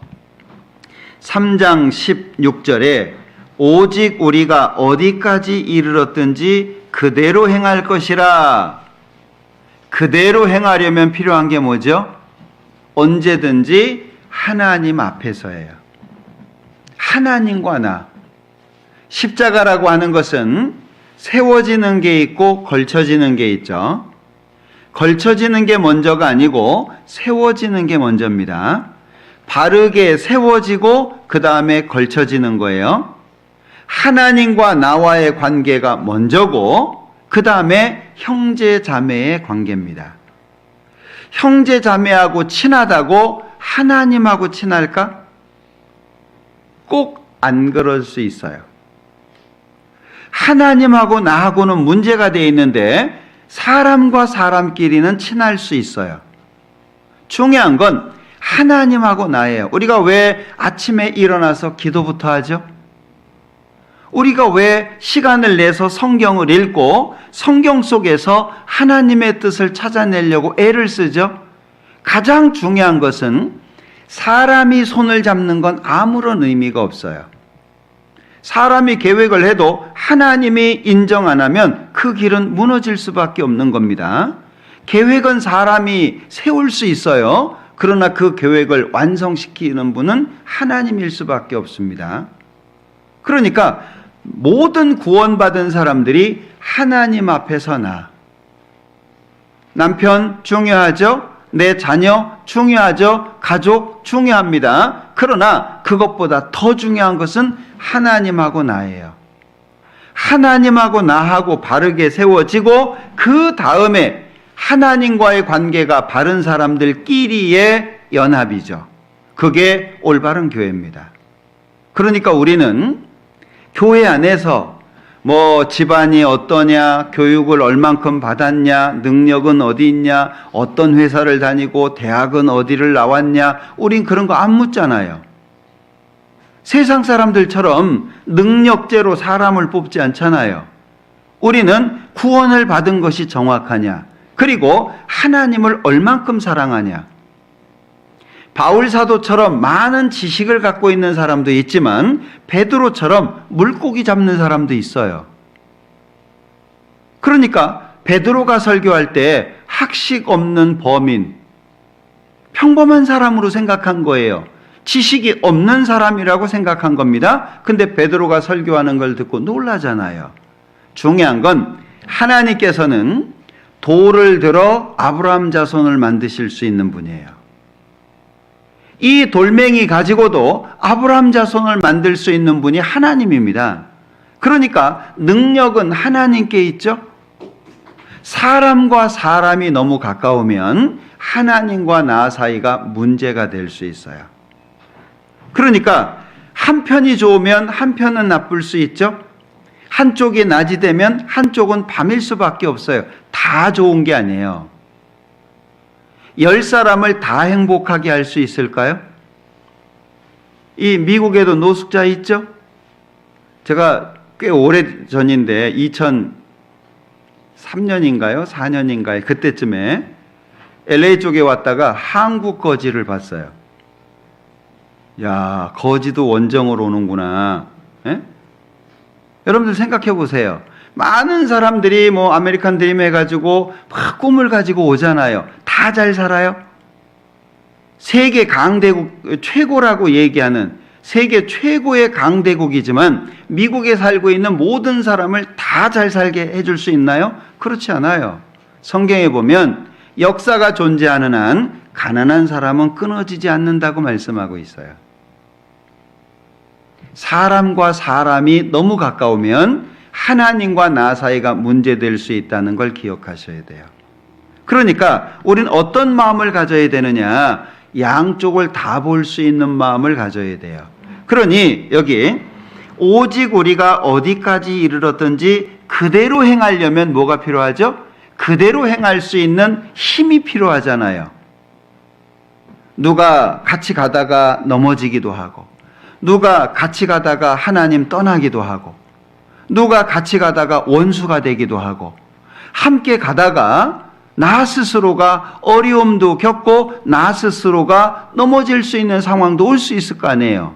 3장 16절에 오직 우리가 어디까지 이르렀든지 그대로 행할 것이라. 그대로 행하려면 필요한 게 뭐죠? 언제든지 하나님 앞에서예요. 하나님과 나. 십자가라고 하는 것은 세워지는 게 있고 걸쳐지는 게 있죠. 걸쳐지는 게 먼저가 아니고 세워지는 게 먼저입니다. 바르게 세워지고 그 다음에 걸쳐지는 거예요. 하나님과 나와의 관계가 먼저고 그 다음에 형제 자매의 관계입니다. 형제 자매하고 친하다고 하나님하고 친할까? 꼭 안 그럴 수 있어요. 하나님하고 나하고는 문제가 되어 있는데 사람과 사람끼리는 친할 수 있어요. 중요한 건 하나님하고 나예요. 우리가 왜 아침에 일어나서 기도부터 하죠? 우리가 왜 시간을 내서 성경을 읽고 성경 속에서 하나님의 뜻을 찾아내려고 애를 쓰죠? 가장 중요한 것은 사람이 손을 잡는 건 아무런 의미가 없어요. 사람이 계획을 해도 하나님이 인정 안 하면 그 길은 무너질 수밖에 없는 겁니다. 계획은 사람이 세울 수 있어요. 그러나 그 계획을 완성시키는 분은 하나님일 수밖에 없습니다. 그러니까 모든 구원받은 사람들이 하나님 앞에서 남편 중요하죠? 내 자녀 중요하죠? 가족 중요합니다. 그러나 그것보다 더 중요한 것은 하나님하고 나예요. 하나님하고 나하고 바르게 세워지고 그 다음에 하나님과의 관계가 바른 사람들끼리의 연합이죠. 그게 올바른 교회입니다. 그러니까 우리는 교회 안에서 집안이 어떠냐, 교육을 얼만큼 받았냐, 능력은 어디 있냐, 어떤 회사를 다니고 대학은 어디를 나왔냐, 우린 그런 거 안 묻잖아요. 세상 사람들처럼 능력제로 사람을 뽑지 않잖아요. 우리는 구원을 받은 것이 정확하냐, 그리고 하나님을 얼만큼 사랑하냐. 바울 사도처럼 많은 지식을 갖고 있는 사람도 있지만 베드로처럼 물고기 잡는 사람도 있어요. 그러니까 베드로가 설교할 때 학식 없는 범인, 평범한 사람으로 생각한 거예요. 지식이 없는 사람이라고 생각한 겁니다. 근데 베드로가 설교하는 걸 듣고 놀라잖아요. 중요한 건 하나님께서는 돌을 들어 아브라함 자손을 만드실 수 있는 분이에요. 이 돌멩이 가지고도 아브라함 자손을 만들 수 있는 분이 하나님입니다. 그러니까 능력은 하나님께 있죠. 사람과 사람이 너무 가까우면 하나님과 나 사이가 문제가 될 수 있어요. 그러니까 한편이 좋으면 한편은 나쁠 수 있죠. 한쪽이 낮이 되면 한쪽은 밤일 수밖에 없어요. 다 좋은 게 아니에요. 10사람을 다 행복하게 할 수 있을까요? 이 미국에도 노숙자 있죠? 제가 꽤 오래 전인데 2003년인가요? 4년인가요? 그때쯤에 LA 쪽에 왔다가 한국 거지를 봤어요. 야, 거지도 원정으로 오는구나. 에? 여러분들 생각해 보세요. 많은 사람들이 뭐 아메리칸 드림 해가지고 막 꿈을 가지고 오잖아요. 다 잘 살아요? 세계 강대국 최고라고 얘기하는 세계 최고의 강대국이지만 미국에 살고 있는 모든 사람을 다 잘 살게 해줄 수 있나요? 그렇지 않아요. 성경에 보면 역사가 존재하는 한 가난한 사람은 끊어지지 않는다고 말씀하고 있어요. 사람과 사람이 너무 가까우면 하나님과 나 사이가 문제될 수 있다는 걸 기억하셔야 돼요. 그러니까 우리는 어떤 마음을 가져야 되느냐? 양쪽을 다 볼 수 있는 마음을 가져야 돼요. 그러니 여기 오직 우리가 어디까지 이르렀든지 그대로 행하려면 뭐가 필요하죠? 그대로 행할 수 있는 힘이 필요하잖아요. 누가 같이 가다가 넘어지기도 하고, 누가 같이 가다가 하나님 떠나기도 하고, 누가 같이 가다가 원수가 되기도 하고, 함께 가다가 나 스스로가 어려움도 겪고 나 스스로가 넘어질 수 있는 상황도 올 수 있을 거 아니에요.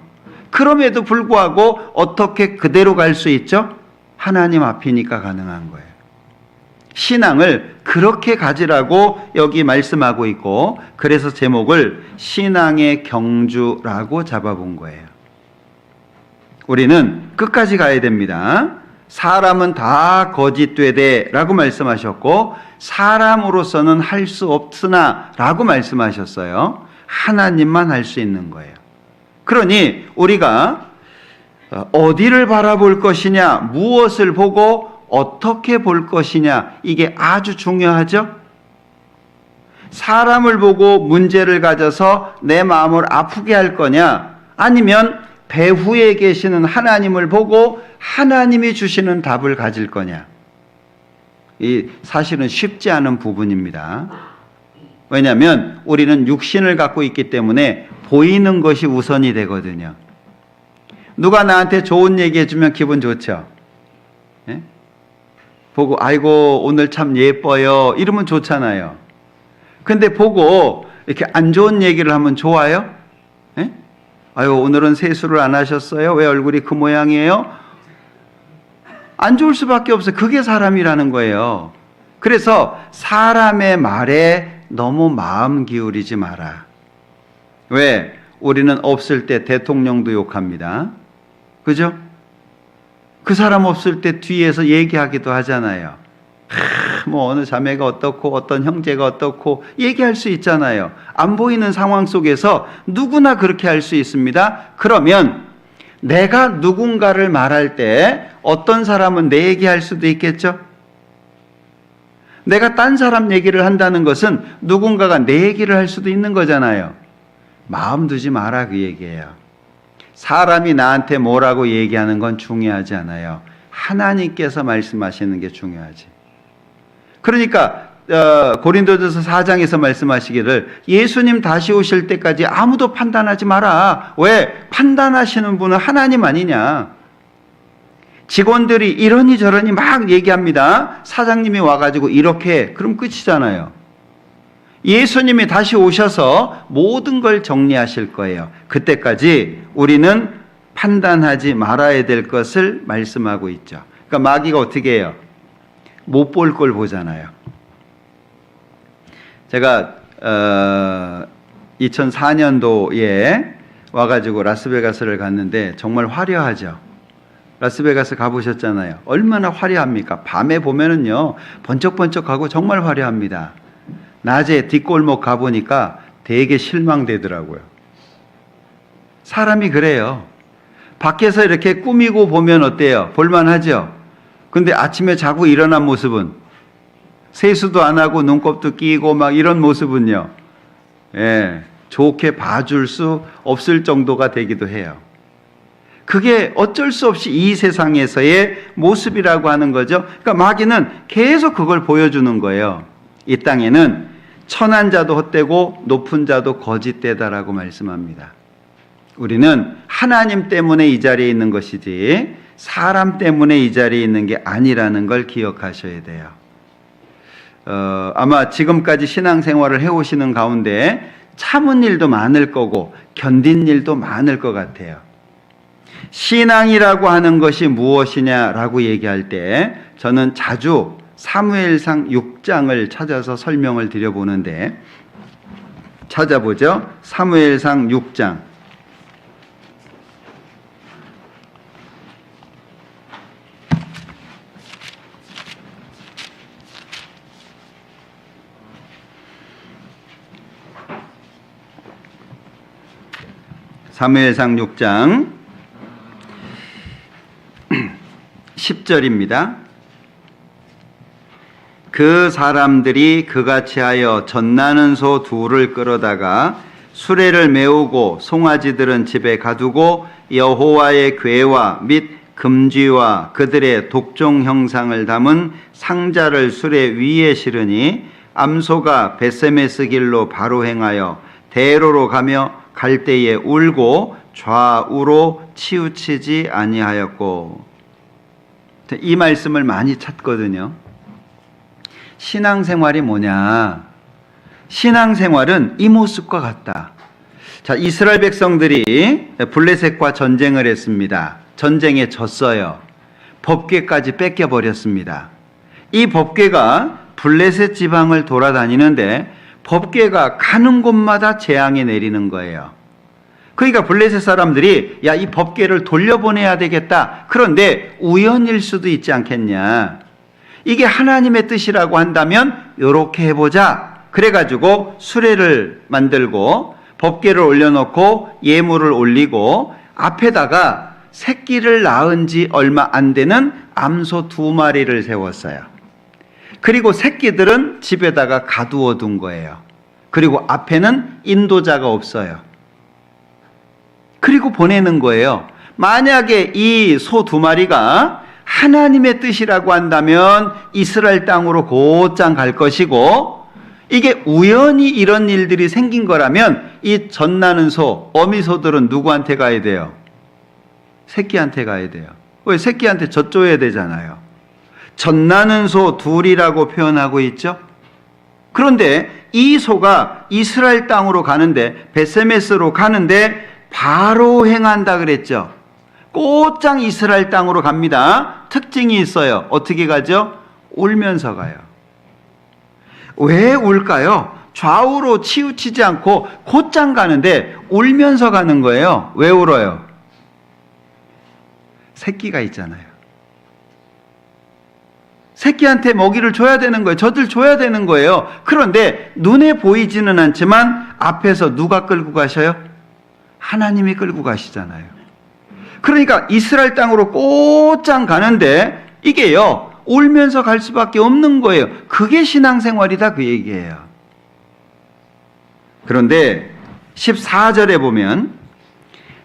그럼에도 불구하고 어떻게 그대로 갈 수 있죠? 하나님 앞이니까 가능한 거예요. 신앙을 그렇게 가지라고 여기 말씀하고 있고, 그래서 제목을 신앙의 경주라고 잡아본 거예요. 우리는 끝까지 가야 됩니다. 사람은 다 거짓되되 라고 말씀하셨고, 사람으로서는 할 수 없으나 라고 말씀하셨어요. 하나님만 할 수 있는 거예요. 그러니 우리가 어디를 바라볼 것이냐, 무엇을 보고 어떻게 볼 것이냐, 이게 아주 중요하죠. 사람을 보고 문제를 가져서 내 마음을 아프게 할 거냐, 아니면 배후에 계시는 하나님을 보고 하나님이 주시는 답을 가질 거냐. 이 사실은 쉽지 않은 부분입니다. 왜냐하면 우리는 육신을 갖고 있기 때문에 보이는 것이 우선이 되거든요. 누가 나한테 좋은 얘기 해주면 기분 좋죠. 예? 보고 아이고 오늘 참 예뻐요 이러면 좋잖아요. 근데 보고 이렇게 안 좋은 얘기를 하면 좋아요? 예? 아유 오늘은 세수를 안 하셨어요? 왜 얼굴이 그 모양이에요? 안 좋을 수밖에 없어요. 그게 사람이라는 거예요. 그래서 사람의 말에 너무 마음 기울이지 마라. 왜? 우리는 없을 때 대통령도 욕합니다. 그죠? 그 사람 없을 때 뒤에서 얘기하기도 하잖아요. 뭐 어느 자매가 어떻고 어떤 형제가 어떻고 얘기할 수 있잖아요. 안 보이는 상황 속에서 누구나 그렇게 할 수 있습니다. 그러면 내가 누군가를 말할 때 어떤 사람은 내 얘기할 수도 있겠죠? 내가 딴 사람 얘기를 한다는 것은 누군가가 내 얘기를 할 수도 있는 거잖아요. 마음 두지 마라 그 얘기예요. 사람이 나한테 뭐라고 얘기하는 건 중요하지 않아요. 하나님께서 말씀하시는 게 중요하지. 그러니까 고린도전서 4장에서 말씀하시기를 예수님 다시 오실 때까지 아무도 판단하지 마라. 왜? 판단하시는 분은 하나님 아니냐. 직원들이 이러니 저러니 막 얘기합니다. 사장님이 와가지고 이렇게 그럼 끝이잖아요. 예수님이 다시 오셔서 모든 걸 정리하실 거예요. 그때까지 우리는 판단하지 말아야 될 것을 말씀하고 있죠. 그러니까 마귀가 어떻게 해요? 못 볼 걸 보잖아요. 제가 2004년도에 와가지고 라스베가스를 갔는데 정말 화려하죠. 라스베가스 가보셨잖아요. 얼마나 화려합니까? 밤에 보면은요, 번쩍번쩍하고 정말 화려합니다. 낮에 뒷골목 가보니까 되게 실망되더라고요. 사람이 그래요. 밖에서 이렇게 꾸미고 보면 어때요? 볼만하죠? 근데 아침에 자고 일어난 모습은 세수도 안 하고 눈곱도 끼고 막 이런 모습은요, 예, 좋게 봐줄 수 없을 정도가 되기도 해요. 그게 어쩔 수 없이 이 세상에서의 모습이라고 하는 거죠. 그러니까 마귀는 계속 그걸 보여주는 거예요. 이 땅에는 천한 자도 헛되고 높은 자도 거짓되다라고 말씀합니다. 우리는 하나님 때문에 이 자리에 있는 것이지 사람 때문에 이 자리에 있는 게 아니라는 걸 기억하셔야 돼요. 아마 지금까지 신앙생활을 해오시는 가운데 참은 일도 많을 거고 견딘 일도 많을 것 같아요. 신앙이라고 하는 것이 무엇이냐라고 얘기할 때 저는 자주 사무엘상 6장을 찾아서 설명을 드려보는데, 찾아보죠. 사무엘상 6장. 사무엘상 6장 10절입니다. 그 사람들이 그같이 하여 젖나는 소 둘을 끌어다가 수레를 메우고 송아지들은 집에 가두고 여호와의 궤와 및 금쥐와 그들의 독종 형상을 담은 상자를 수레 위에 실으니 암소가 베세메스 길로 바로 행하여 대로로 가며 갈 때에 울고 좌우로 치우치지 아니하였고. 이 말씀을 많이 찾거든요. 신앙생활이 뭐냐? 신앙생활은 이 모습과 같다. 자, 이스라엘 백성들이 블레셋과 전쟁을 했습니다. 전쟁에 졌어요. 법궤까지 뺏겨버렸습니다. 이 법궤가 블레셋 지방을 돌아다니는데 법궤가 가는 곳마다 재앙이 내리는 거예요. 그러니까 블레셋 사람들이 야, 이 법궤를 돌려보내야 되겠다. 그런데 우연일 수도 있지 않겠냐. 이게 하나님의 뜻이라고 한다면 이렇게 해보자. 그래가지고 수레를 만들고 법궤를 올려놓고 예물을 올리고 앞에다가 새끼를 낳은 지 얼마 안 되는 암소 2마리를 세웠어요. 그리고 새끼들은 집에다가 가두어 둔 거예요. 그리고 앞에는 인도자가 없어요. 그리고 보내는 거예요. 만약에 이 소 2마리가 하나님의 뜻이라고 한다면 이스라엘 땅으로 곧장 갈 것이고, 이게 우연히 이런 일들이 생긴 거라면 이 젖나는 소, 어미소들은 누구한테 가야 돼요? 새끼한테 가야 돼요. 왜? 새끼한테 젖 줘야 되잖아요. 젖나는 소 둘이라고 표현하고 있죠. 그런데 이 소가 이스라엘 땅으로 가는데, 베세메스로 가는데 바로 행한다 그랬죠. 곧장 이스라엘 땅으로 갑니다. 특징이 있어요. 어떻게 가죠? 울면서 가요. 왜 울까요? 좌우로 치우치지 않고 곧장 가는데 울면서 가는 거예요. 왜 울어요? 새끼가 있잖아요. 새끼한테 먹이를 줘야 되는 거예요. 젖을 줘야 되는 거예요. 그런데 눈에 보이지는 않지만 앞에서 누가 끌고 가셔요? 하나님이 끌고 가시잖아요. 그러니까 이스라엘 땅으로 곧장 가는데 이게요, 울면서 갈 수밖에 없는 거예요. 그게 신앙생활이다 그 얘기예요. 그런데 14절에 보면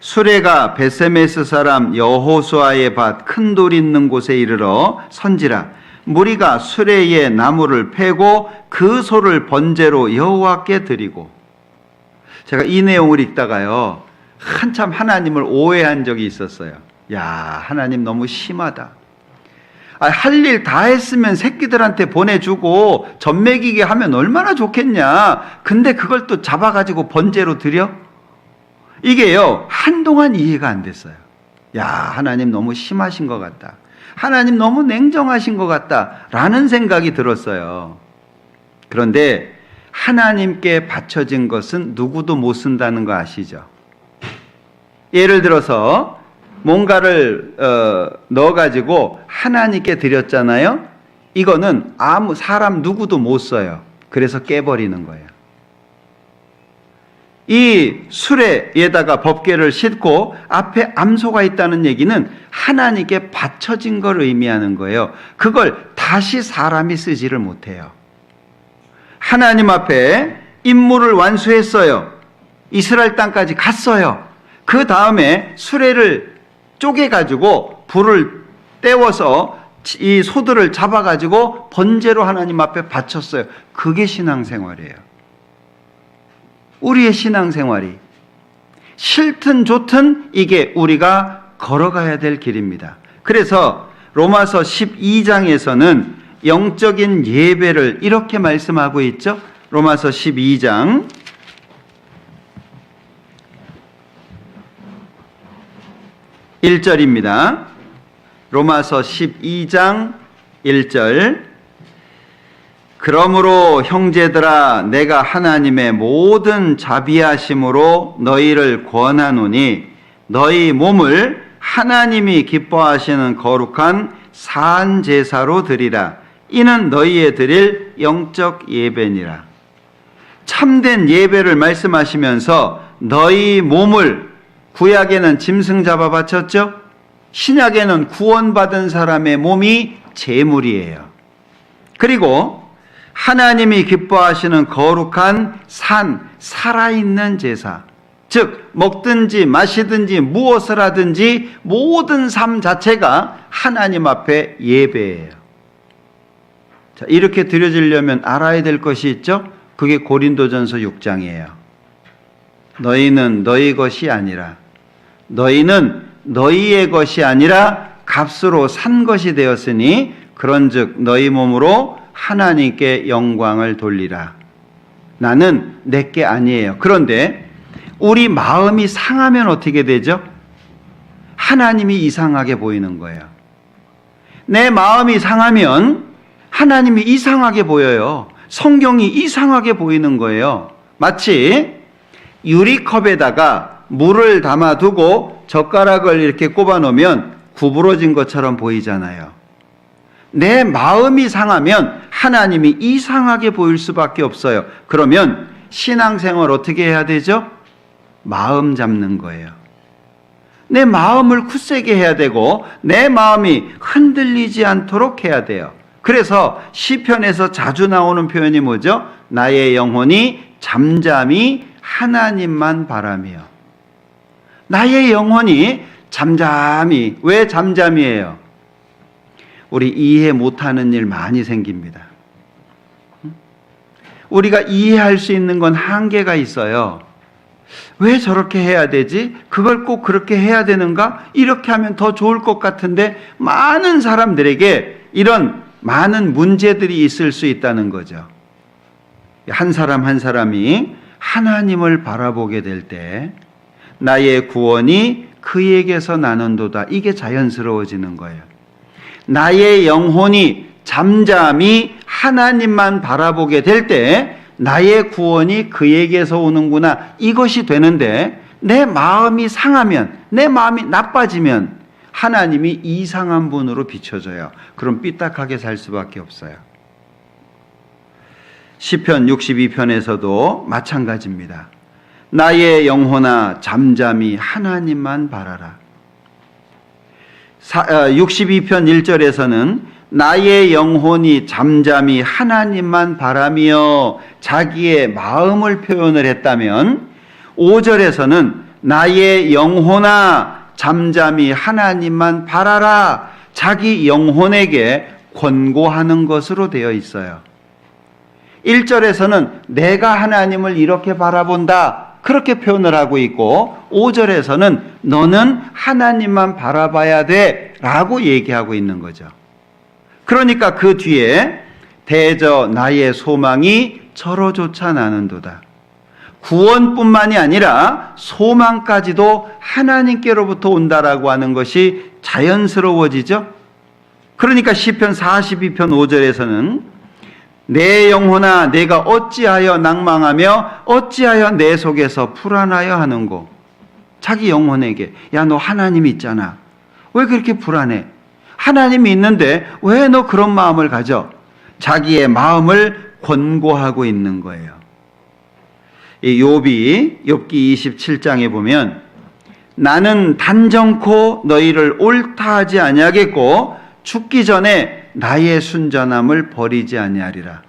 수레가 베세메스 사람 여호수아의 밭 큰 돌 있는 곳에 이르러 선지라 무리가 수레에 나무를 패고 그 소를 번제로 여호와께 드리고. 제가 이 내용을 읽다가요, 한참 하나님을 오해한 적이 있었어요. 야, 하나님 너무 심하다. 할 일 다 했으면 새끼들한테 보내주고 젖 먹이게 하면 얼마나 좋겠냐. 근데 그걸 또 잡아가지고 번제로 드려? 이게요, 한동안 이해가 안 됐어요. 야, 하나님 너무 심하신 것 같다. 하나님 너무 냉정하신 것 같다. 라는 생각이 들었어요. 그런데 하나님께 바쳐진 것은 누구도 못 쓴다는 거 아시죠? 예를 들어서 뭔가를 넣어가지고 하나님께 드렸잖아요. 이거는 아무 사람 누구도 못 써요. 그래서 깨버리는 거예요. 이 수레에다가 법궤를 싣고 앞에 암소가 있다는 얘기는 하나님께 바쳐진 걸 의미하는 거예요. 그걸 다시 사람이 쓰지를 못해요. 하나님 앞에 임무를 완수했어요. 이스라엘 땅까지 갔어요. 그 다음에 수레를 쪼개가지고 불을 떼워서 이 소들을 잡아가지고 번제로 하나님 앞에 바쳤어요. 그게 신앙생활이에요. 우리의 신앙생활이 싫든 좋든 이게 우리가 걸어가야 될 길입니다. 그래서 로마서 12장에서는 영적인 예배를 이렇게 말씀하고 있죠. 로마서 12장 1절입니다. 로마서 12장 1절. 그러므로 형제들아 내가 하나님의 모든 자비하심으로 너희를 권하노니 너희 몸을 하나님이 기뻐하시는 거룩한 산 제사로 드리라. 이는 너희의 드릴 영적 예배니라. 참된 예배를 말씀하시면서 너희 몸을, 구약에는 짐승 잡아 바쳤죠? 신약에는 구원받은 사람의 몸이 제물이에요. 그리고 하나님이 기뻐하시는 거룩한 산, 살아있는 제사, 즉 먹든지 마시든지 무엇을 하든지 모든 삶 자체가 하나님 앞에 예배예요. 자, 이렇게 드려지려면 알아야 될 것이 있죠? 그게 고린도전서 6장이에요. 너희는 너희 것이 아니라, 너희는 너희의 것이 아니라 값으로 산 것이 되었으니 그런즉 너희 몸으로 하나님께 영광을 돌리라. 나는 내게 아니에요. 그런데 우리 마음이 상하면 어떻게 되죠? 하나님이 이상하게 보이는 거예요. 내 마음이 상하면 하나님이 이상하게 보여요. 성경이 이상하게 보이는 거예요. 마치 유리컵에다가 물을 담아두고 젓가락을 이렇게 꼽아 놓으면 구부러진 것처럼 보이잖아요. 내 마음이 상하면 하나님이 이상하게 보일 수밖에 없어요. 그러면 신앙생활 어떻게 해야 되죠? 마음 잡는 거예요. 내 마음을 굳세게 해야 되고 내 마음이 흔들리지 않도록 해야 돼요. 그래서 시편에서 자주 나오는 표현이 뭐죠? 나의 영혼이 잠잠히 하나님만 바라며. 나의 영혼이 잠잠히. 왜 잠잠이에요? 우리 이해 못하는 일 많이 생깁니다. 우리가 이해할 수 있는 건 한계가 있어요. 왜 저렇게 해야 되지? 그걸 꼭 그렇게 해야 되는가? 이렇게 하면 더 좋을 것 같은데 많은 사람들에게 이런 많은 문제들이 있을 수 있다는 거죠. 한 사람 한 사람이 하나님을 바라보게 될 때 나의 구원이 그에게서 나는도다. 이게 자연스러워지는 거예요. 나의 영혼이 잠잠히 하나님만 바라보게 될 때 나의 구원이 그에게서 오는구나. 이것이 되는데 내 마음이 상하면, 내 마음이 나빠지면 하나님이 이상한 분으로 비춰져요. 그럼 삐딱하게 살 수밖에 없어요. 시편 62편에서도 마찬가지입니다. 나의 영혼아 잠잠히 하나님만 바라라. 62편 1절에서는 나의 영혼이 잠잠히 하나님만 바라며 자기의 마음을 표현을 했다면 5절에서는 나의 영혼아 잠잠히 하나님만 바라라. 자기 영혼에게 권고하는 것으로 되어 있어요. 1절에서는 내가 하나님을 이렇게 바라본다. 그렇게 표현을 하고 있고 5절에서는 너는 하나님만 바라봐야 돼 라고 얘기하고 있는 거죠. 그러니까 그 뒤에 대저 나의 소망이 저로조차 나는도다. 구원뿐만이 아니라 소망까지도 하나님께로부터 온다라고 하는 것이 자연스러워지죠. 그러니까 시편 42편 5절에서는 내 영혼아 내가 어찌하여 낭망하며 어찌하여 내 속에서 불안하여 하는고. 자기 영혼에게, 야, 너 하나님이 있잖아. 왜 그렇게 불안해? 하나님이 있는데 왜 너 그런 마음을 가져? 자기의 마음을 권고하고 있는 거예요. 이 욥기 27장에 보면 나는 단정코 너희를 옳다 하지 아니하겠고 죽기 전에 나의 순전함을 버리지 아니하리라.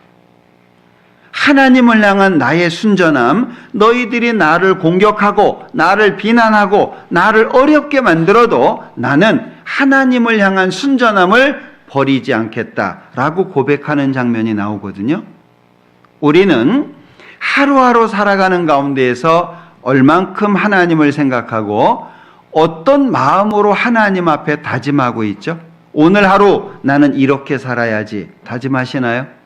하나님을 향한 나의 순전함, 너희들이 나를 공격하고 나를 비난하고 나를 어렵게 만들어도 나는 하나님을 향한 순전함을 버리지 않겠다라고 고백하는 장면이 나오거든요. 우리는 하루하루 살아가는 가운데에서 얼만큼 하나님을 생각하고 어떤 마음으로 하나님 앞에 다짐하고 있죠? 오늘 하루 나는 이렇게 살아야지 다짐하시나요?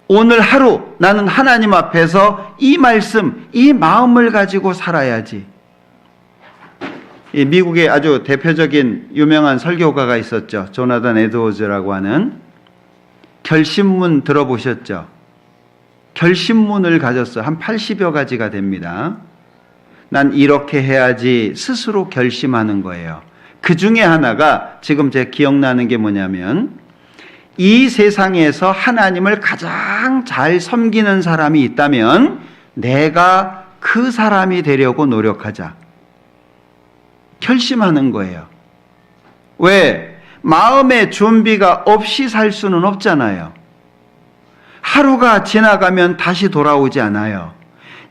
오늘 하루 나는 하나님 앞에서 이 말씀, 이 마음을 가지고 살아야지. 미국의 아주 대표적인 유명한 설교가가 있었죠. 조나단 에드워즈라고 하는. 결심문 들어보셨죠? 결심문을 가졌어요. 한 80여 가지가 됩니다. 난 이렇게 해야지 스스로 결심하는 거예요. 그 중에 하나가 지금 제 기억나는 게 뭐냐면 이 세상에서 하나님을 가장 잘 섬기는 사람이 있다면 내가 그 사람이 되려고 노력하자. 결심하는 거예요. 왜? 마음의 준비가 없이 살 수는 없잖아요. 하루가 지나가면 다시 돌아오지 않아요.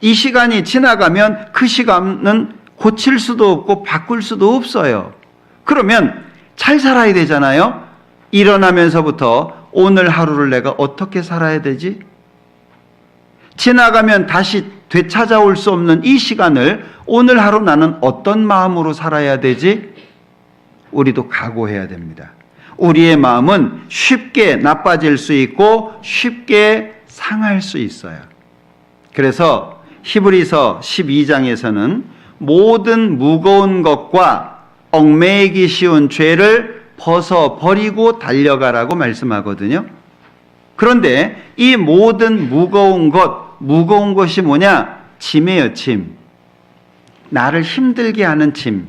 이 시간이 지나가면 그 시간은 고칠 수도 없고 바꿀 수도 없어요. 그러면 잘 살아야 되잖아요. 일어나면서부터 오늘 하루를 내가 어떻게 살아야 되지? 지나가면 다시 되찾아올 수 없는 이 시간을 오늘 하루 나는 어떤 마음으로 살아야 되지? 우리도 각오해야 됩니다. 우리의 마음은 쉽게 나빠질 수 있고 쉽게 상할 수 있어요. 그래서 히브리서 12장에서는 모든 무거운 것과 얽매이기 쉬운 죄를 벗어버리고 달려가라고 말씀하거든요. 그런데 이 모든 무거운 것이 뭐냐? 짐이에요, 짐. 나를 힘들게 하는 짐.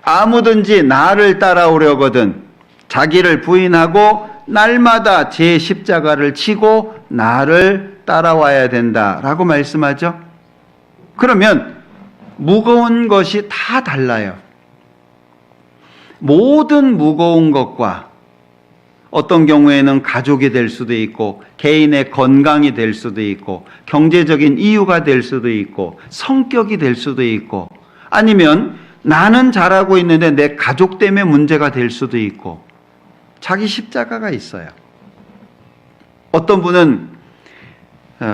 아무든지 나를 따라오려거든 자기를 부인하고 날마다 제 십자가를 지고 나를 따라와야 된다라고 말씀하죠. 그러면 무거운 것이 다 달라요. 모든 무거운 것과 어떤 경우에는 가족이 될 수도 있고 개인의 건강이 될 수도 있고 경제적인 이유가 될 수도 있고 성격이 될 수도 있고 아니면 나는 잘하고 있는데 내 가족 때문에 문제가 될 수도 있고 자기 십자가가 있어요. 어떤 분은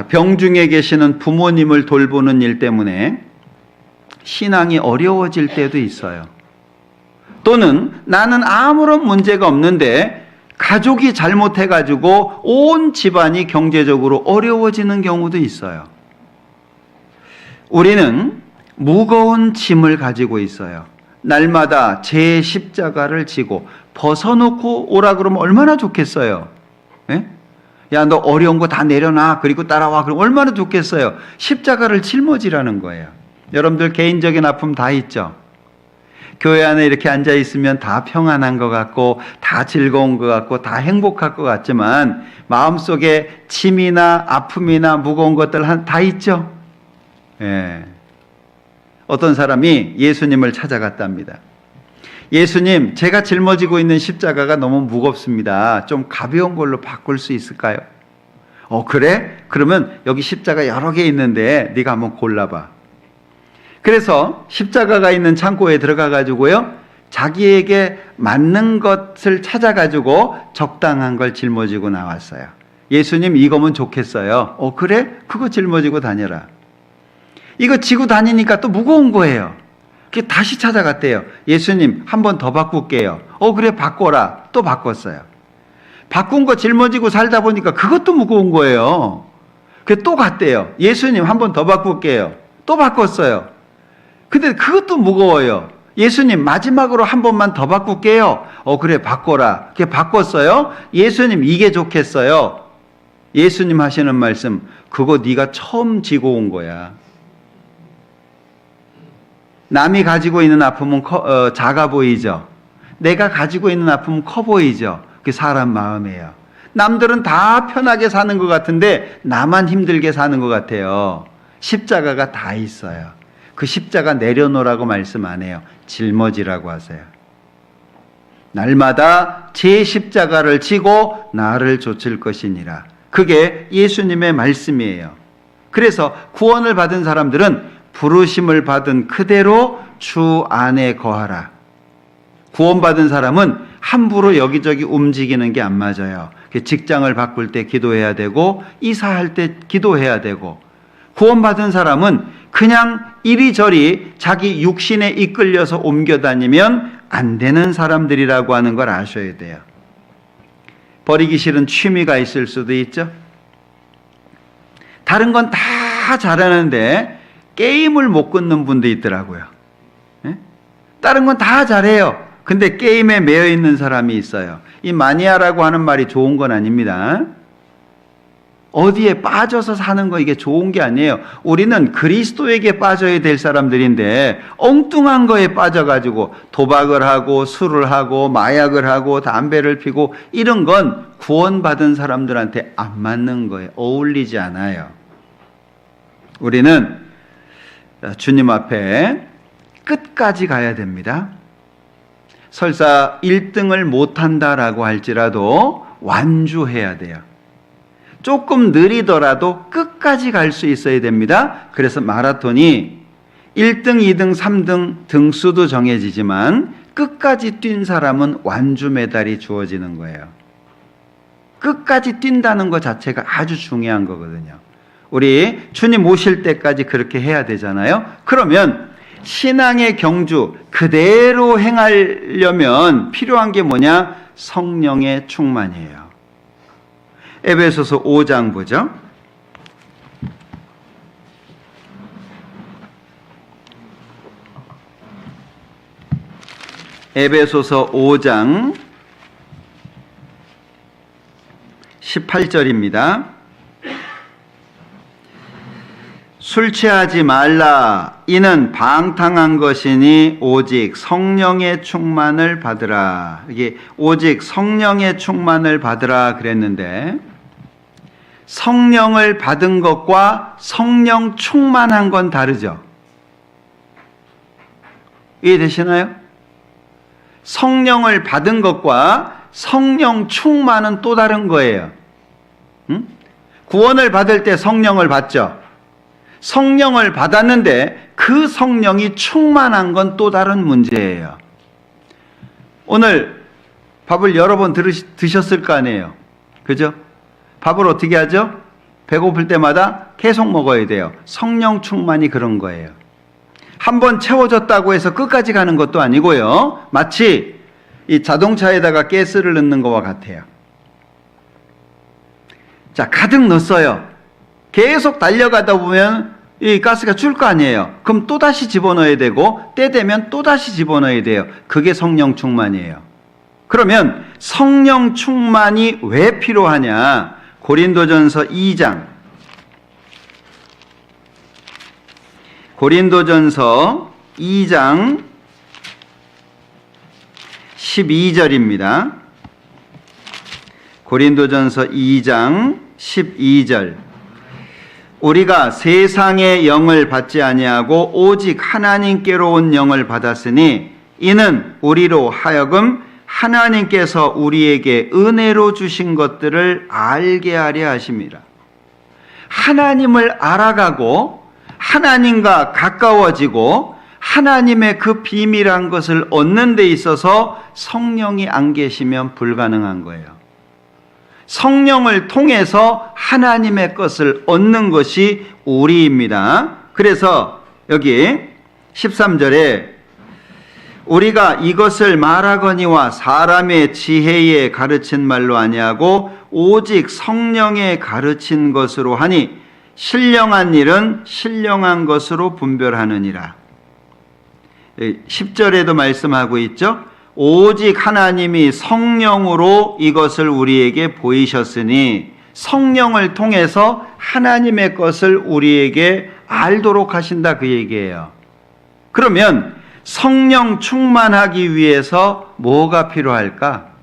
병중에 계시는 부모님을 돌보는 일 때문에 신앙이 어려워질 때도 있어요. 또는 나는 아무런 문제가 없는데 가족이 잘못해가지고 온 집안이 경제적으로 어려워지는 경우도 있어요. 우리는 무거운 짐을 가지고 있어요. 날마다 제 십자가를 지고 벗어놓고 오라 그러면 얼마나 좋겠어요. 예? 야, 너 어려운 거 다 내려놔. 그리고 따라와. 그럼 얼마나 좋겠어요. 십자가를 짊어지라는 거예요. 여러분들 개인적인 아픔 다 있죠. 교회 안에 이렇게 앉아 있으면 다 평안한 것 같고 다 즐거운 것 같고 다 행복할 것 같지만 마음속에 짐이나 아픔이나 무거운 것들 다 있죠. 예. 어떤 사람이 예수님을 찾아갔답니다. 예수님, 제가 짊어지고 있는 십자가가 너무 무겁습니다. 좀 가벼운 걸로 바꿀 수 있을까요? 그래? 그러면 여기 십자가 여러 개 있는데 네가 한번 골라봐. 그래서 십자가가 있는 창고에 들어가 가지고요, 자기에게 맞는 것을 찾아 가지고 적당한 걸 짊어지고 나왔어요. 예수님, 이거면 좋겠어요. 그래? 그거 짊어지고 다녀라. 이거 지고 다니니까 또 무거운 거예요. 그게 다시 찾아갔대요. 예수님, 한 번 더 바꿀게요. 그래, 바꿔라. 또 바꿨어요. 바꾼 거 짊어지고 살다 보니까 그것도 무거운 거예요. 그게 또 갔대요. 예수님, 한 번 더 바꿀게요. 또 바꿨어요. 근데 그것도 무거워요. 예수님, 마지막으로 한 번만 더 바꿀게요. 그래, 바꿔라. 그게 바꿨어요. 예수님, 이게 좋겠어요. 예수님 하시는 말씀, 그거 네가 처음 지고 온 거야. 남이 가지고 있는 아픔은 작아 보이죠. 내가 가지고 있는 아픔은 커 보이죠. 그게 사람 마음이에요. 남들은 다 편하게 사는 것 같은데 나만 힘들게 사는 것 같아요. 십자가가 다 있어요. 그 십자가 내려놓으라고 말씀 안 해요. 짊어지라고 하세요. 날마다 제 십자가를 지고 나를 좇을 것이니라. 그게 예수님의 말씀이에요. 그래서 구원을 받은 사람들은 부르심을 받은 그대로 주 안에 거하라. 구원받은 사람은 함부로 여기저기 움직이는 게 안 맞아요. 직장을 바꿀 때 기도해야 되고 이사할 때 기도해야 되고, 구원받은 사람은 그냥 이리저리 자기 육신에 이끌려서 옮겨 다니면 안 되는 사람들이라고 하는 걸 아셔야 돼요. 버리기 싫은 취미가 있을 수도 있죠. 다른 건 다 잘하는데 게임을 못 끊는 분도 있더라고요. 다른 건 다 잘해요. 근데 게임에 매여 있는 사람이 있어요. 이 마니아라고 하는 말이 좋은 건 아닙니다. 어디에 빠져서 사는 거 이게 좋은 게 아니에요. 우리는 그리스도에게 빠져야 될 사람들인데 엉뚱한 거에 빠져가지고 도박을 하고 술을 하고 마약을 하고 담배를 피고 이런 건 구원받은 사람들한테 안 맞는 거예요. 어울리지 않아요. 우리는 주님 앞에 끝까지 가야 됩니다. 설사 1등을 못한다라고 할지라도 완주해야 돼요. 조금 느리더라도 끝까지 갈 수 있어야 됩니다. 그래서 마라톤이 1등, 2등, 3등 등수도 정해지지만 끝까지 뛴 사람은 완주 메달이 주어지는 거예요. 끝까지 뛴다는 것 자체가 아주 중요한 거거든요. 우리 주님 오실 때까지 그렇게 해야 되잖아요. 그러면 신앙의 경주 그대로 행하려면 필요한 게 뭐냐? 성령의 충만이에요. 에베소서 5장 보죠. 에베소서 5장 18절입니다. 술 취하지 말라. 이는 방탕한 것이니 오직 성령의 충만을 받으라. 이게 오직 성령의 충만을 받으라 그랬는데, 성령을 받은 것과 성령 충만한 건 다르죠. 이해되시나요? 성령을 받은 것과 성령 충만은 또 다른 거예요. 구원을 받을 때 성령을 받죠. 성령을 받았는데 그 성령이 충만한 건 또 다른 문제예요. 오늘 밥을 여러 번 드셨을 거 아니에요. 그죠? 밥을 어떻게 하죠? 배고플 때마다 계속 먹어야 돼요. 성령 충만이 그런 거예요. 한번 채워졌다고 해서 끝까지 가는 것도 아니고요. 마치 이 자동차에다가 가스를 넣는 것과 같아요. 자, 가득 넣었어요. 계속 달려가다 보면 이 가스가 줄 거 아니에요. 그럼 또다시 집어넣어야 되고 때 되면 또다시 집어넣어야 돼요. 그게 성령 충만이에요. 그러면 성령 충만이 왜 필요하냐? 고린도전서 2장 고린도전서 2장 12절입니다. 고린도전서 2장 12절. 우리가 세상의 영을 받지 아니하고 오직 하나님께로 온 영을 받았으니 이는 우리로 하여금 하나님께서 우리에게 은혜로 주신 것들을 알게 하려 하심이라. 하나님을 알아가고 하나님과 가까워지고 하나님의 그 비밀한 것을 얻는 데 있어서 성령이 안 계시면 불가능한 거예요. 성령을 통해서 하나님의 것을 얻는 것이 우리입니다. 그래서 여기 13절에 우리가 이것을 말하거니와 사람의 지혜에 가르친 말로 아니하고 오직 성령에 가르친 것으로 하니 신령한 일은 신령한 것으로 분별하느니라. 10절에도 말씀하고 있죠. 오직 하나님이 성령으로 이것을 우리에게 보이셨으니 성령을 통해서 하나님의 것을 우리에게 알도록 하신다 그 얘기예요. 그러면 성령 충만하기 위해서 뭐가 필요할까?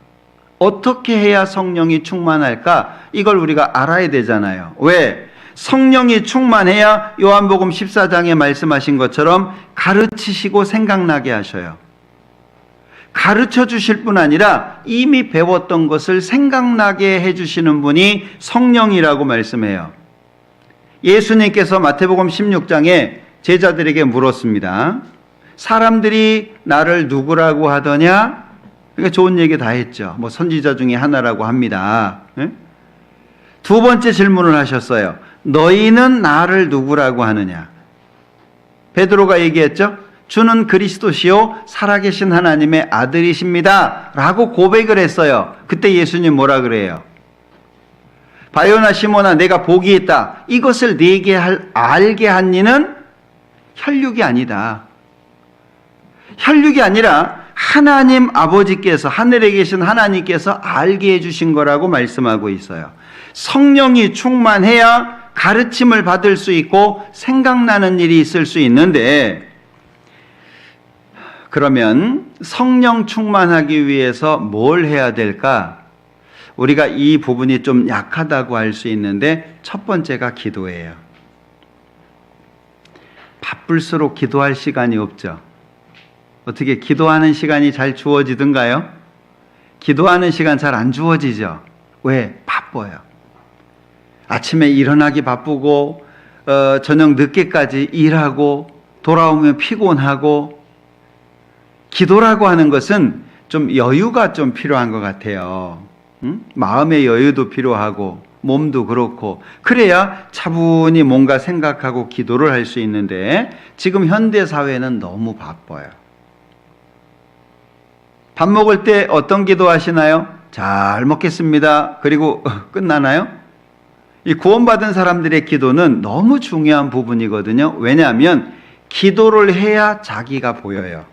어떻게 해야 성령이 충만할까? 이걸 우리가 알아야 되잖아요. 왜? 성령이 충만해야 요한복음 14장에 말씀하신 것처럼 가르치시고 생각나게 하셔요. 가르쳐 주실 뿐 아니라 이미 배웠던 것을 생각나게 해주시는 분이 성령이라고 말씀해요. 예수님께서 마태복음 16장에 제자들에게 물었습니다. 사람들이 나를 누구라고 하더냐? 그러니까 좋은 얘기 다 했죠. 뭐 선지자 중에 하나라고 합니다. 두 번째 질문을 하셨어요. 너희는 나를 누구라고 하느냐? 베드로가 얘기했죠. 주는 그리스도시요 살아계신 하나님의 아들이십니다 라고 고백을 했어요. 그때 예수님 뭐라 그래요? 바요나 시몬아 내가 복이 있다. 이것을 네게 알게 한 이는 혈육이 아니다. 혈육이 아니라 하나님 아버지께서 하늘에 계신 하나님께서 알게 해주신 거라고 말씀하고 있어요. 성령이 충만해야 가르침을 받을 수 있고 생각나는 일이 있을 수 있는데, 그러면 성령 충만하기 위해서 뭘 해야 될까? 우리가 이 부분이 좀 약하다고 할 수 있는데 첫 번째가 기도예요. 바쁠수록 기도할 시간이 없죠. 어떻게 기도하는 시간이 잘 주어지던가요? 기도하는 시간 잘 안 주어지죠. 왜? 바빠요. 아침에 일어나기 바쁘고 저녁 늦게까지 일하고 돌아오면 피곤하고, 기도라고 하는 것은 좀 여유가 좀 필요한 것 같아요. 마음의 여유도 필요하고 몸도 그렇고, 그래야 차분히 뭔가 생각하고 기도를 할 수 있는데 지금 현대 사회는 너무 바빠요. 밥 먹을 때 어떤 기도 하시나요? 잘 먹겠습니다. 그리고 끝나나요? 이 구원받은 사람들의 기도는 너무 중요한 부분이거든요. 왜냐하면 기도를 해야 자기가 보여요.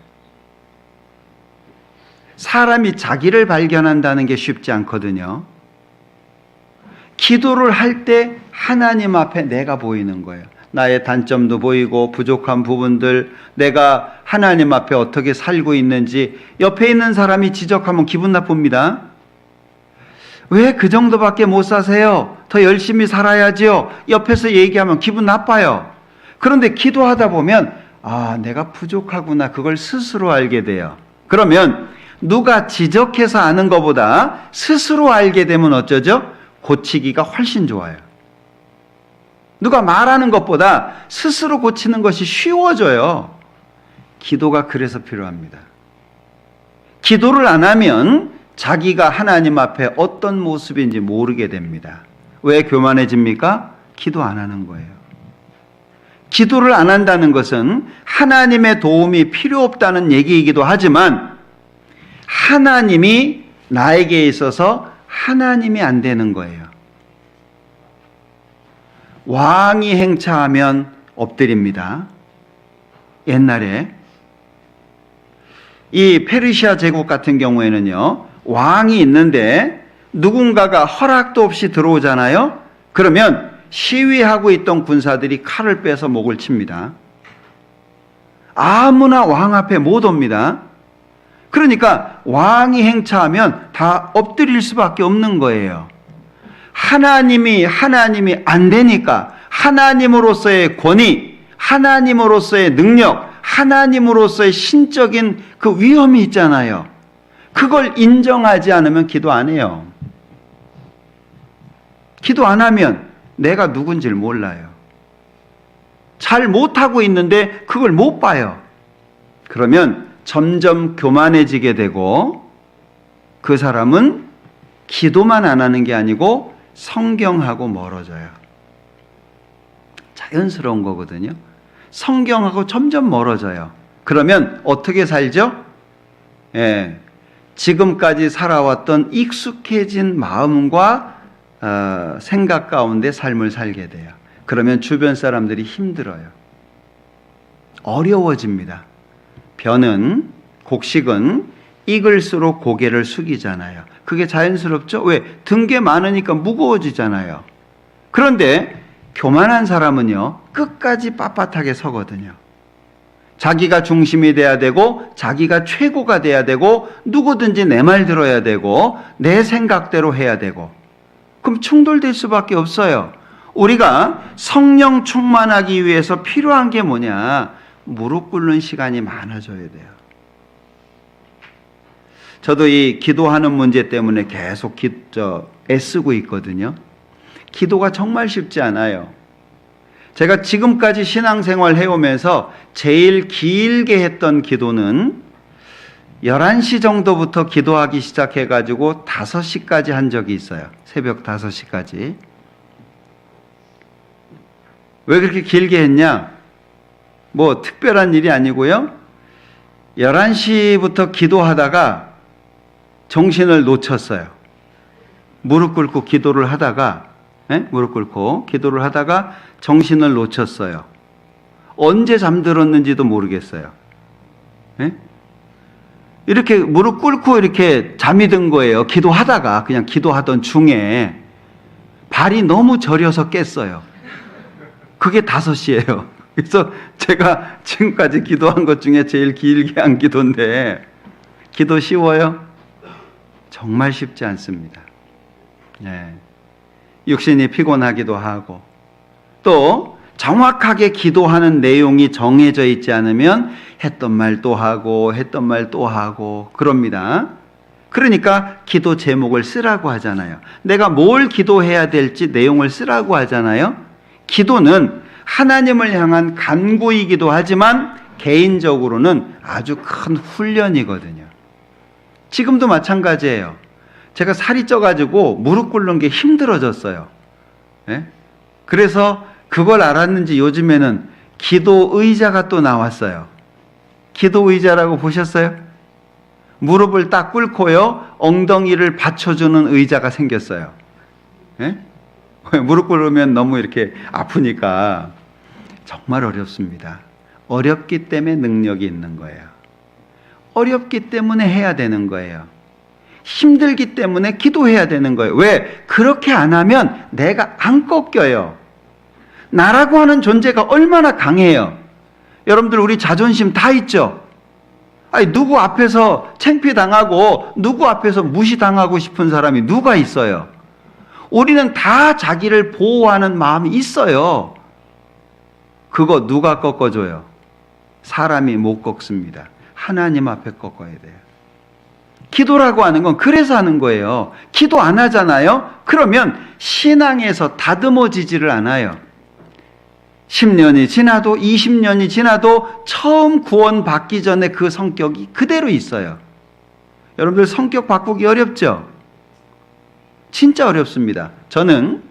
사람이 자기를 발견한다는 게 쉽지 않거든요. 기도를 할 때 하나님 앞에 내가 보이는 거예요. 나의 단점도 보이고 부족한 부분들, 내가 하나님 앞에 어떻게 살고 있는지. 옆에 있는 사람이 지적하면 기분 나쁩니다. 왜 그 정도밖에 못 사세요? 더 열심히 살아야지요. 옆에서 얘기하면 기분 나빠요. 그런데 기도하다 보면 내가 부족하구나, 그걸 스스로 알게 돼요. 그러면 누가 지적해서 아는 것보다 스스로 알게 되면 어쩌죠? 고치기가 훨씬 좋아요. 누가 말하는 것보다 스스로 고치는 것이 쉬워져요. 기도가 그래서 필요합니다. 기도를 안 하면 자기가 하나님 앞에 어떤 모습인지 모르게 됩니다. 왜 교만해집니까? 기도 안 하는 거예요. 기도를 안 한다는 것은 하나님의 도움이 필요 없다는 얘기이기도 하지만, 하나님이 나에게 있어서 하나님이 안 되는 거예요. 왕이 행차하면 엎드립니다. 옛날에 이 페르시아 제국 같은 경우에는요, 왕이 있는데 누군가가 허락도 없이 들어오잖아요. 그러면 시위하고 있던 군사들이 칼을 빼서 목을 칩니다. 아무나 왕 앞에 못 옵니다. 그러니까 왕이 행차하면 다 엎드릴 수밖에 없는 거예요. 하나님이 안 되니까 하나님으로서의 권위, 하나님으로서의 능력, 하나님으로서의 신적인 그 위엄이 있잖아요. 그걸 인정하지 않으면 기도 안 해요. 기도 안 하면 내가 누군지를 몰라요. 잘 못하고 있는데 그걸 못 봐요. 그러면 점점 교만해지게 되고, 그 사람은 기도만 안 하는 게 아니고 성경하고 멀어져요. 자연스러운 거거든요. 성경하고 점점 멀어져요. 그러면 어떻게 살죠? 지금까지 살아왔던 익숙해진 마음과 생각 가운데 삶을 살게 돼요. 그러면 주변 사람들이 힘들어요. 어려워집니다. 벼는, 곡식은 익을수록 고개를 숙이잖아요. 그게 자연스럽죠? 왜? 든 게 많으니까 무거워지잖아요. 그런데 교만한 사람은요, 끝까지 빳빳하게 서거든요. 자기가 중심이 돼야 되고 자기가 최고가 돼야 되고 누구든지 내 말 들어야 되고 내 생각대로 해야 되고, 그럼 충돌될 수밖에 없어요. 우리가 성령 충만하기 위해서 필요한 게 뭐냐? 무릎 꿇는 시간이 많아져야 돼요. 저도 이 기도하는 문제 때문에 계속 애쓰고 있거든요. 기도가 정말 쉽지 않아요. 제가 지금까지 신앙생활 해오면서 제일 길게 했던 기도는 11시 정도부터 기도하기 시작해가지고 5시까지 한 적이 있어요. 새벽 5시까지. 왜 그렇게 길게 했냐? 뭐 특별한 일이 아니고요. 11시부터 기도하다가 정신을 놓쳤어요. 무릎 꿇고 기도를 하다가 정신을 놓쳤어요. 언제 잠들었는지도 모르겠어요. 이렇게 무릎 꿇고 이렇게 잠이 든 거예요. 기도하다가, 그냥 기도하던 중에 발이 너무 저려서 깼어요. 그게 5시예요. 그래서 제가 지금까지 기도한 것 중에 제일 길게 한 기도인데, 기도 쉬워요? 정말 쉽지 않습니다. 육신이 피곤하기도 하고, 또 정확하게 기도하는 내용이 정해져 있지 않으면 했던 말 또 하고 했던 말 또 하고 그럽니다. 그러니까 기도 제목을 쓰라고 하잖아요. 내가 뭘 기도해야 될지 내용을 쓰라고 하잖아요. 기도는 하나님을 향한 간구이기도 하지만 개인적으로는 아주 큰 훈련이거든요. 지금도 마찬가지예요. 제가 살이 쪄가지고 무릎 꿇는 게 힘들어졌어요. 그래서 그걸 알았는지 요즘에는 기도 의자가 또 나왔어요. 기도 의자라고 보셨어요? 무릎을 딱 꿇고요, 엉덩이를 받쳐주는 의자가 생겼어요. 무릎 꿇으면 너무 이렇게 아프니까. 정말 어렵습니다. 어렵기 때문에 능력이 있는 거예요. 어렵기 때문에 해야 되는 거예요. 힘들기 때문에 기도해야 되는 거예요. 왜? 그렇게 안 하면 내가 안 꺾여요. 나라고 하는 존재가 얼마나 강해요. 여러분들, 우리 자존심 다 있죠? 아니, 누구 앞에서 창피당하고 누구 앞에서 무시당하고 싶은 사람이 누가 있어요? 우리는 다 자기를 보호하는 마음이 있어요. 그거 누가 꺾어줘요? 사람이 못 꺾습니다. 하나님 앞에 꺾어야 돼요. 기도라고 하는 건 그래서 하는 거예요. 기도 안 하잖아요? 그러면 신앙에서 다듬어지지를 않아요. 10년이 지나도 20년이 지나도 처음 구원받기 전에 그 성격이 그대로 있어요. 여러분들, 성격 바꾸기 어렵죠? 진짜 어렵습니다. 저는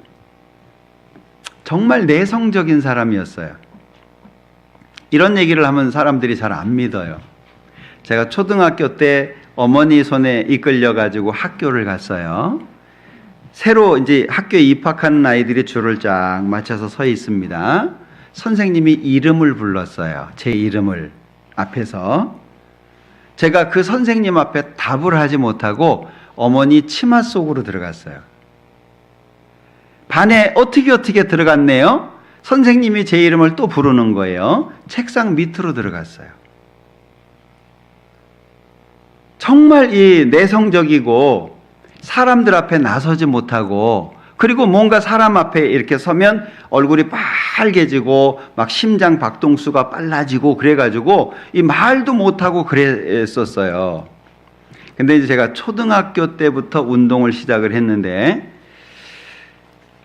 정말 내성적인 사람이었어요. 이런 얘기를 하면 사람들이 잘 안 믿어요. 제가 초등학교 때 어머니 손에 이끌려가지고 학교를 갔어요. 새로 이제 학교에 입학하는 아이들이 줄을 쫙 맞춰서 서 있습니다. 선생님이 이름을 불렀어요. 제 이름을 앞에서. 제가 그 선생님 앞에 답을 하지 못하고 어머니 치마 속으로 들어갔어요. 반에 어떻게 들어갔네요. 선생님이 제 이름을 또 부르는 거예요. 책상 밑으로 들어갔어요. 정말 이 내성적이고 사람들 앞에 나서지 못하고, 그리고 뭔가 사람 앞에 이렇게 서면 얼굴이 빨개지고 막 심장 박동수가 빨라지고 그래가지고 이 말도 못하고 그랬었어요. 근데 이제 제가 초등학교 때부터 운동을 시작을 했는데,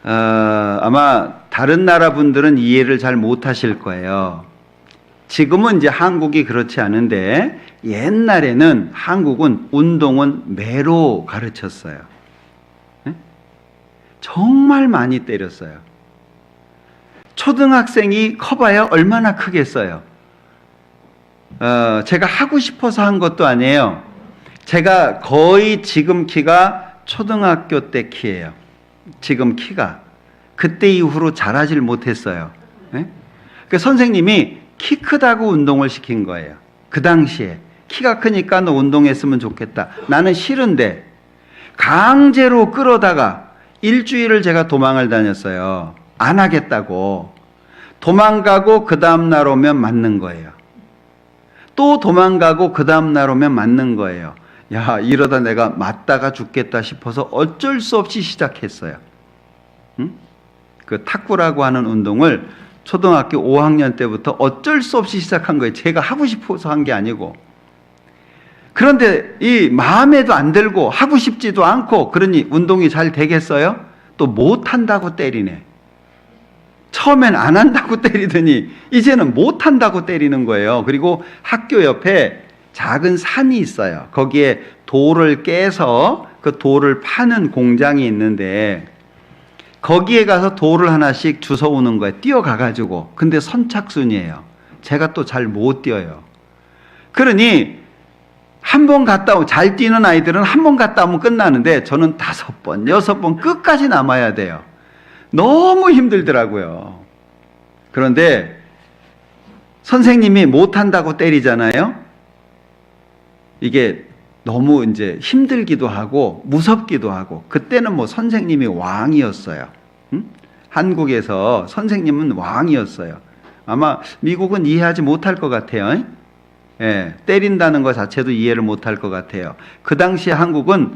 아마 다른 나라 분들은 이해를 잘 못하실 거예요. 지금은 이제 한국이 그렇지 않은데 옛날에는 한국은 운동은 매로 가르쳤어요. 정말 많이 때렸어요. 초등학생이 커봐야 얼마나 크겠어요. 제가 하고 싶어서 한 것도 아니에요. 제가 거의 지금 키가 초등학교 때 키예요. 지금 키가. 그때 이후로 자라질 못했어요. 그 선생님이 키 크다고 운동을 시킨 거예요. 그 당시에. 키가 크니까 너 운동했으면 좋겠다. 나는 싫은데 강제로 끌어다가 일주일을 제가 도망을 다녔어요. 안 하겠다고. 도망가고 그 다음날 오면 맞는 거예요. 또 도망가고 그 다음날 오면 맞는 거예요. 야, 이러다 내가 맞다가 죽겠다 싶어서 어쩔 수 없이 시작했어요. 응? 그 탁구라고 하는 운동을 초등학교 5학년 때부터 어쩔 수 없이 시작한 거예요. 제가 하고 싶어서 한 게 아니고. 그런데 이 마음에도 안 들고 하고 싶지도 않고 그러니 운동이 잘 되겠어요? 또 못한다고 때리네. 처음엔 안 한다고 때리더니 이제는 못한다고 때리는 거예요. 그리고 학교 옆에 작은 산이 있어요. 거기에 돌을 깨서 그 돌을 파는 공장이 있는데 거기에 가서 돌을 하나씩 주워오는 거예요. 뛰어가가지고. 근데 선착순이에요. 제가 또 잘 못 뛰어요. 그러니 한 번 갔다 오면, 잘 뛰는 아이들은 한 번 갔다 오면 끝나는데 저는 5번, 6번 끝까지 남아야 돼요. 너무 힘들더라고요. 그런데 선생님이 못한다고 때리잖아요. 이게 너무 이제 힘들기도 하고 무섭기도 하고, 그때는 뭐 선생님이 왕이었어요. 응? 한국에서 선생님은 왕이었어요. 아마 미국은 이해하지 못할 것 같아요. 예, 때린다는 것 자체도 이해를 못할 것 같아요. 그 당시 한국은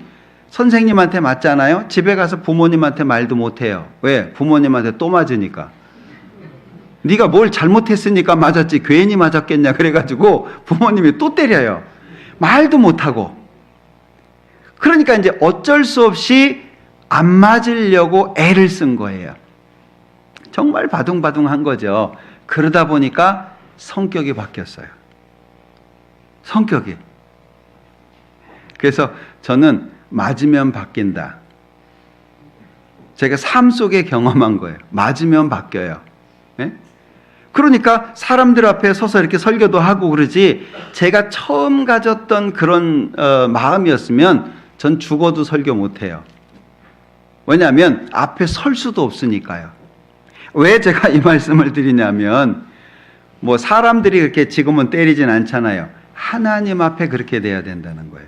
선생님한테 맞잖아요. 집에 가서 부모님한테 말도 못해요. 왜? 부모님한테 또 맞으니까. 네가 뭘 잘못했으니까 맞았지 괜히 맞았겠냐 그래가지고 부모님이 또 때려요. 말도 못하고. 그러니까 이제 어쩔 수 없이 안 맞으려고 애를 쓴 거예요. 정말 바둥바둥한 거죠. 그러다 보니까 성격이 바뀌었어요. 성격이. 그래서 저는 맞으면 바뀐다. 제가 삶 속에 경험한 거예요. 맞으면 바뀌어요. 네? 그러니까 사람들 앞에 서서 이렇게 설교도 하고 그러지, 제가 처음 가졌던 그런 마음이었으면 전 죽어도 설교 못해요. 왜냐하면 앞에 설 수도 없으니까요. 왜 제가 이 말씀을 드리냐면, 뭐 사람들이 그렇게 지금은 때리진 않잖아요. 하나님 앞에 그렇게 돼야 된다는 거예요.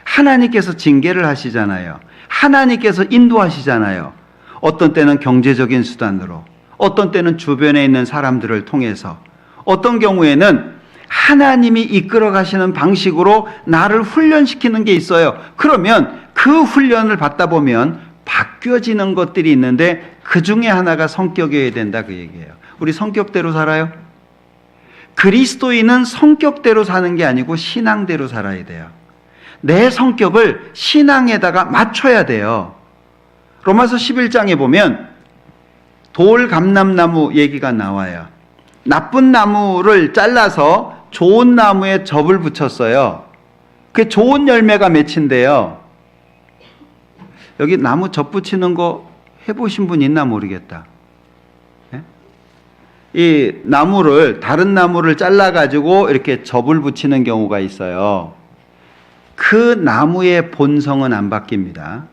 하나님께서 징계를 하시잖아요. 하나님께서 인도하시잖아요. 어떤 때는 경제적인 수단으로, 어떤 때는 주변에 있는 사람들을 통해서, 어떤 경우에는 하나님이 이끌어 가시는 방식으로 나를 훈련시키는 게 있어요. 그러면 그 훈련을 받다 보면 바뀌어지는 것들이 있는데 그 중에 하나가 성격이어야 된다, 그 얘기예요. 우리 성격대로 살아요? 그리스도인은 성격대로 사는 게 아니고 신앙대로 살아야 돼요. 내 성격을 신앙에다가 맞춰야 돼요. 로마서 11장에 보면 돌감람나무 얘기가 나와요. 나쁜 나무를 잘라서 좋은 나무에 접을 붙였어요. 그게 좋은 열매가 맺힌대요. 여기 나무 접 붙이는 거 해보신 분 있나 모르겠다. 이 나무를, 다른 나무를 잘라가지고 이렇게 접을 붙이는 경우가 있어요. 그 나무의 본성은 안 바뀝니다.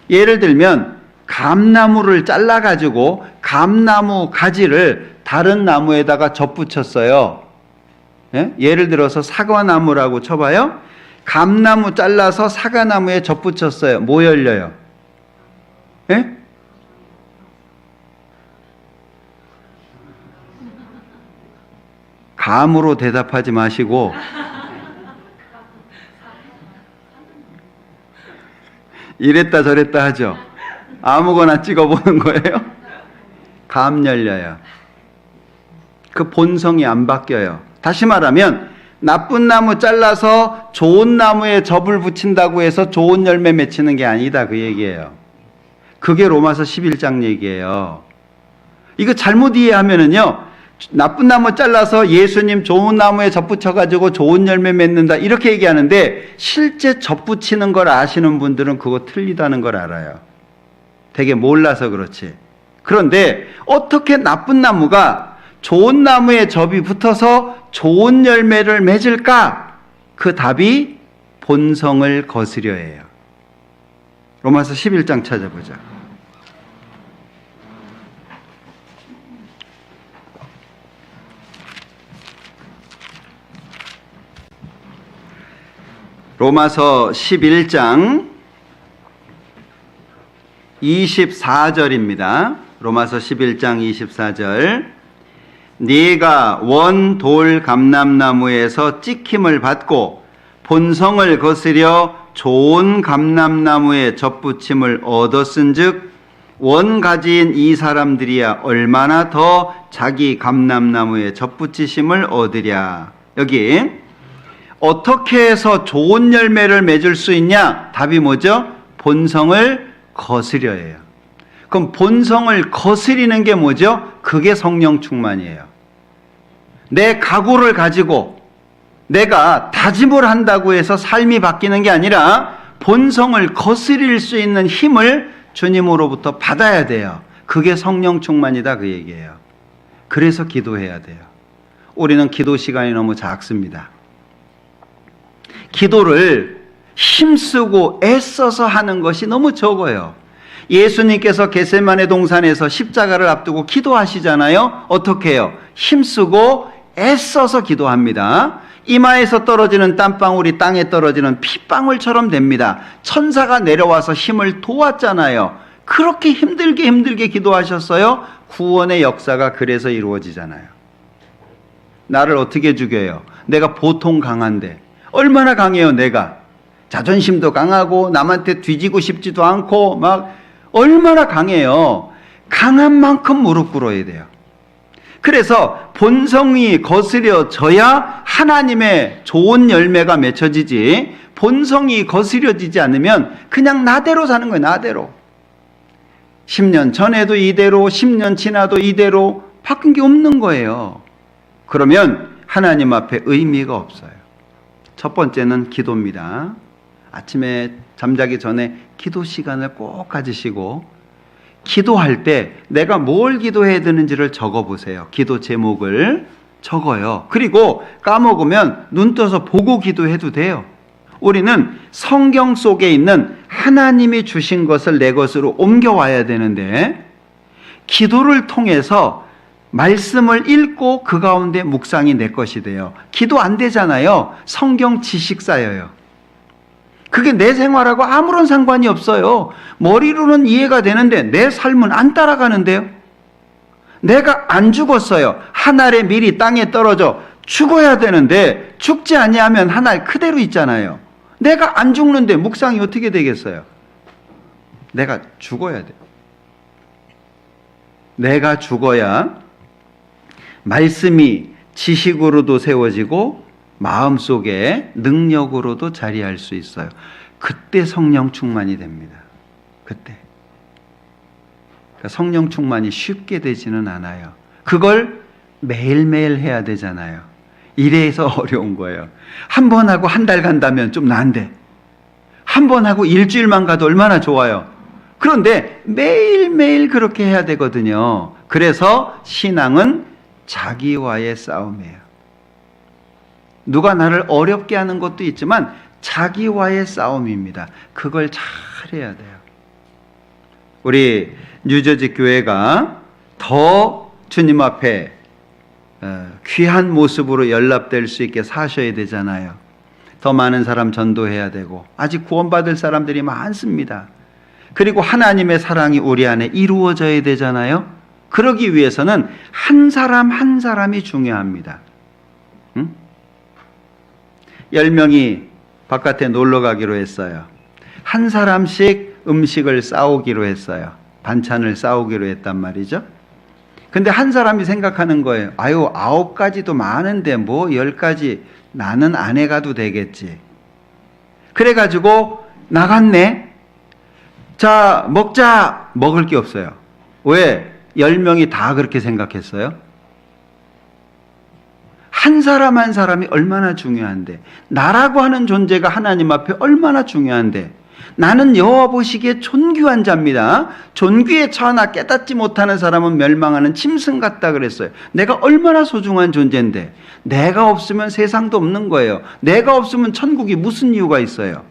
예를 들면 감나무를 잘라가지고 감나무 가지를 다른 나무에다가 접붙였어요. 예? 예를 들어서 사과나무라고 쳐봐요. 감나무 잘라서 사과나무에 접붙였어요. 뭐 열려요? 예? 감으로 대답하지 마시고 이랬다 저랬다 하죠. 아무거나 찍어보는 거예요. 감 열려요. 그 본성이 안 바뀌어요. 다시 말하면 나쁜 나무 잘라서 좋은 나무에 접을 붙인다고 해서 좋은 열매 맺히는 게 아니다, 그 얘기예요. 그게 로마서 11장 얘기예요. 이거 잘못 이해하면은요, 나쁜 나무 잘라서 예수님 좋은 나무에 접붙여가지고 좋은 열매 맺는다 이렇게 얘기하는데, 실제 접붙이는 걸 아시는 분들은 그거 틀리다는 걸 알아요. 되게 몰라서 그렇지. 그런데 어떻게 나쁜 나무가 좋은 나무에 접이 붙어서 좋은 열매를 맺을까? 그 답이 본성을 거스려예요. 로마서 11장 찾아보자. 로마서 11장 24절입니다. 로마서 11장 24절. 네가 원 돌 감람나무에서 찍힘을 받고 본성을 거스려 좋은 감람나무에 접붙임을 얻었은즉 원 가지인 이 사람들이야 얼마나 더 자기 감람나무에 접붙이심을 얻으랴. 여기 어떻게 해서 좋은 열매를 맺을 수 있냐? 답이 뭐죠? 본성을 거스려예요. 그럼 본성을 거스리는 게 뭐죠? 그게 성령 충만이에요. 내 각오를 가지고 내가 다짐을 한다고 해서 삶이 바뀌는 게 아니라 본성을 거스릴 수 있는 힘을 주님으로부터 받아야 돼요. 그게 성령 충만이다 그 얘기예요. 그래서 기도해야 돼요. 우리는 기도 시간이 너무 작습니다. 기도를 힘쓰고 애써서 하는 것이 너무 적어요. 예수님께서 겟세마네 동산에서 십자가를 앞두고 기도하시잖아요. 어떻게 해요? 힘쓰고 애써서 기도합니다. 이마에서 떨어지는 땀방울이 땅에 떨어지는 핏방울처럼 됩니다. 천사가 내려와서 힘을 도왔잖아요. 그렇게 힘들게 기도하셨어요. 구원의 역사가 그래서 이루어지잖아요. 나를 어떻게 죽여요? 내가 보통 강한데 얼마나 강해요 내가. 자존심도 강하고 남한테 뒤지고 싶지도 않고 막 얼마나 강해요. 강한 만큼 무릎 꿇어야 돼요. 그래서 본성이 거스려져야 하나님의 좋은 열매가 맺혀지지, 본성이 거스려지지 않으면 그냥 나대로 사는 거예요. 나대로. 10년 전에도 이대로, 10년 지나도 이대로 바뀐 게 없는 거예요. 그러면 하나님 앞에 의미가 없어요. 첫 번째는 기도입니다. 아침에 잠자기 전에 기도 시간을 꼭 가지시고 기도할 때 내가 뭘 기도해야 되는지를 적어보세요. 기도 제목을 적어요. 그리고 까먹으면 눈 떠서 보고 기도해도 돼요. 우리는 성경 속에 있는 하나님이 주신 것을 내 것으로 옮겨와야 되는데 기도를 통해서 말씀을 읽고 그 가운데 묵상이 내 것이 돼요. 기도 안 되잖아요. 성경 지식 쌓여요. 그게 내 생활하고 아무런 상관이 없어요. 머리로는 이해가 되는데 내 삶은 안 따라가는데요. 내가 안 죽었어요. 한 알의 밀이 땅에 떨어져 죽어야 되는데 죽지 아니하면 한 알 그대로 있잖아요. 내가 안 죽는데 묵상이 어떻게 되겠어요? 내가 죽어야 돼요. 내가 죽어야 말씀이 지식으로도 세워지고 마음속에 능력으로도 자리할 수 있어요. 그때 성령 충만이 됩니다. 그때. 그러니까 성령 충만이 쉽게 되지는 않아요. 그걸 매일매일 해야 되잖아요. 이래서 어려운 거예요. 한 번 하고 한 달 간다면 좀 나은데 한 번 하고 일주일만 가도 얼마나 좋아요. 그런데 매일매일 그렇게 해야 되거든요. 그래서 신앙은 자기와의 싸움이에요. 누가 나를 어렵게 하는 것도 있지만 자기와의 싸움입니다. 그걸 잘 해야 돼요. 우리 뉴저지 교회가 더 주님 앞에 귀한 모습으로 연락될 수 있게 사셔야 되잖아요. 더 많은 사람 전도해야 되고 아직 구원받을 사람들이 많습니다. 그리고 하나님의 사랑이 우리 안에 이루어져야 되잖아요. 그러기 위해서는 한 사람 한 사람이 중요합니다. 10명이 바깥에 놀러 가기로 했어요. 한 사람씩 음식을 싸오기로 했어요. 반찬을 싸오기로 했단 말이죠. 근데 한 사람이 생각하는 거예요. 아유, 9가지도 많은데 뭐 10가지 나는 안 해가도 되겠지. 그래가지고 나갔네. 자, 먹자. 먹을 게 없어요. 왜? 10명이 다 그렇게 생각했어요? 한 사람 한 사람이 얼마나 중요한데, 나라고 하는 존재가 하나님 앞에 얼마나 중요한데, 나는 여호와 보시기에 존귀한 자입니다. 존귀에 처하나 깨닫지 못하는 사람은 멸망하는 짐승 같다 그랬어요. 내가 얼마나 소중한 존재인데 내가 없으면 세상도 없는 거예요. 내가 없으면 천국이 무슨 이유가 있어요.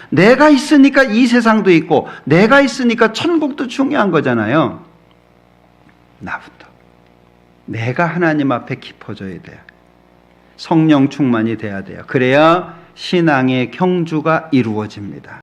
내가 있으니까 이 세상도 있고 내가 있으니까 천국도 중요한 거잖아요. 나부터 내가 하나님 앞에 깊어져야 돼요. 성령 충만이 돼야 돼요. 그래야 신앙의 경주가 이루어집니다.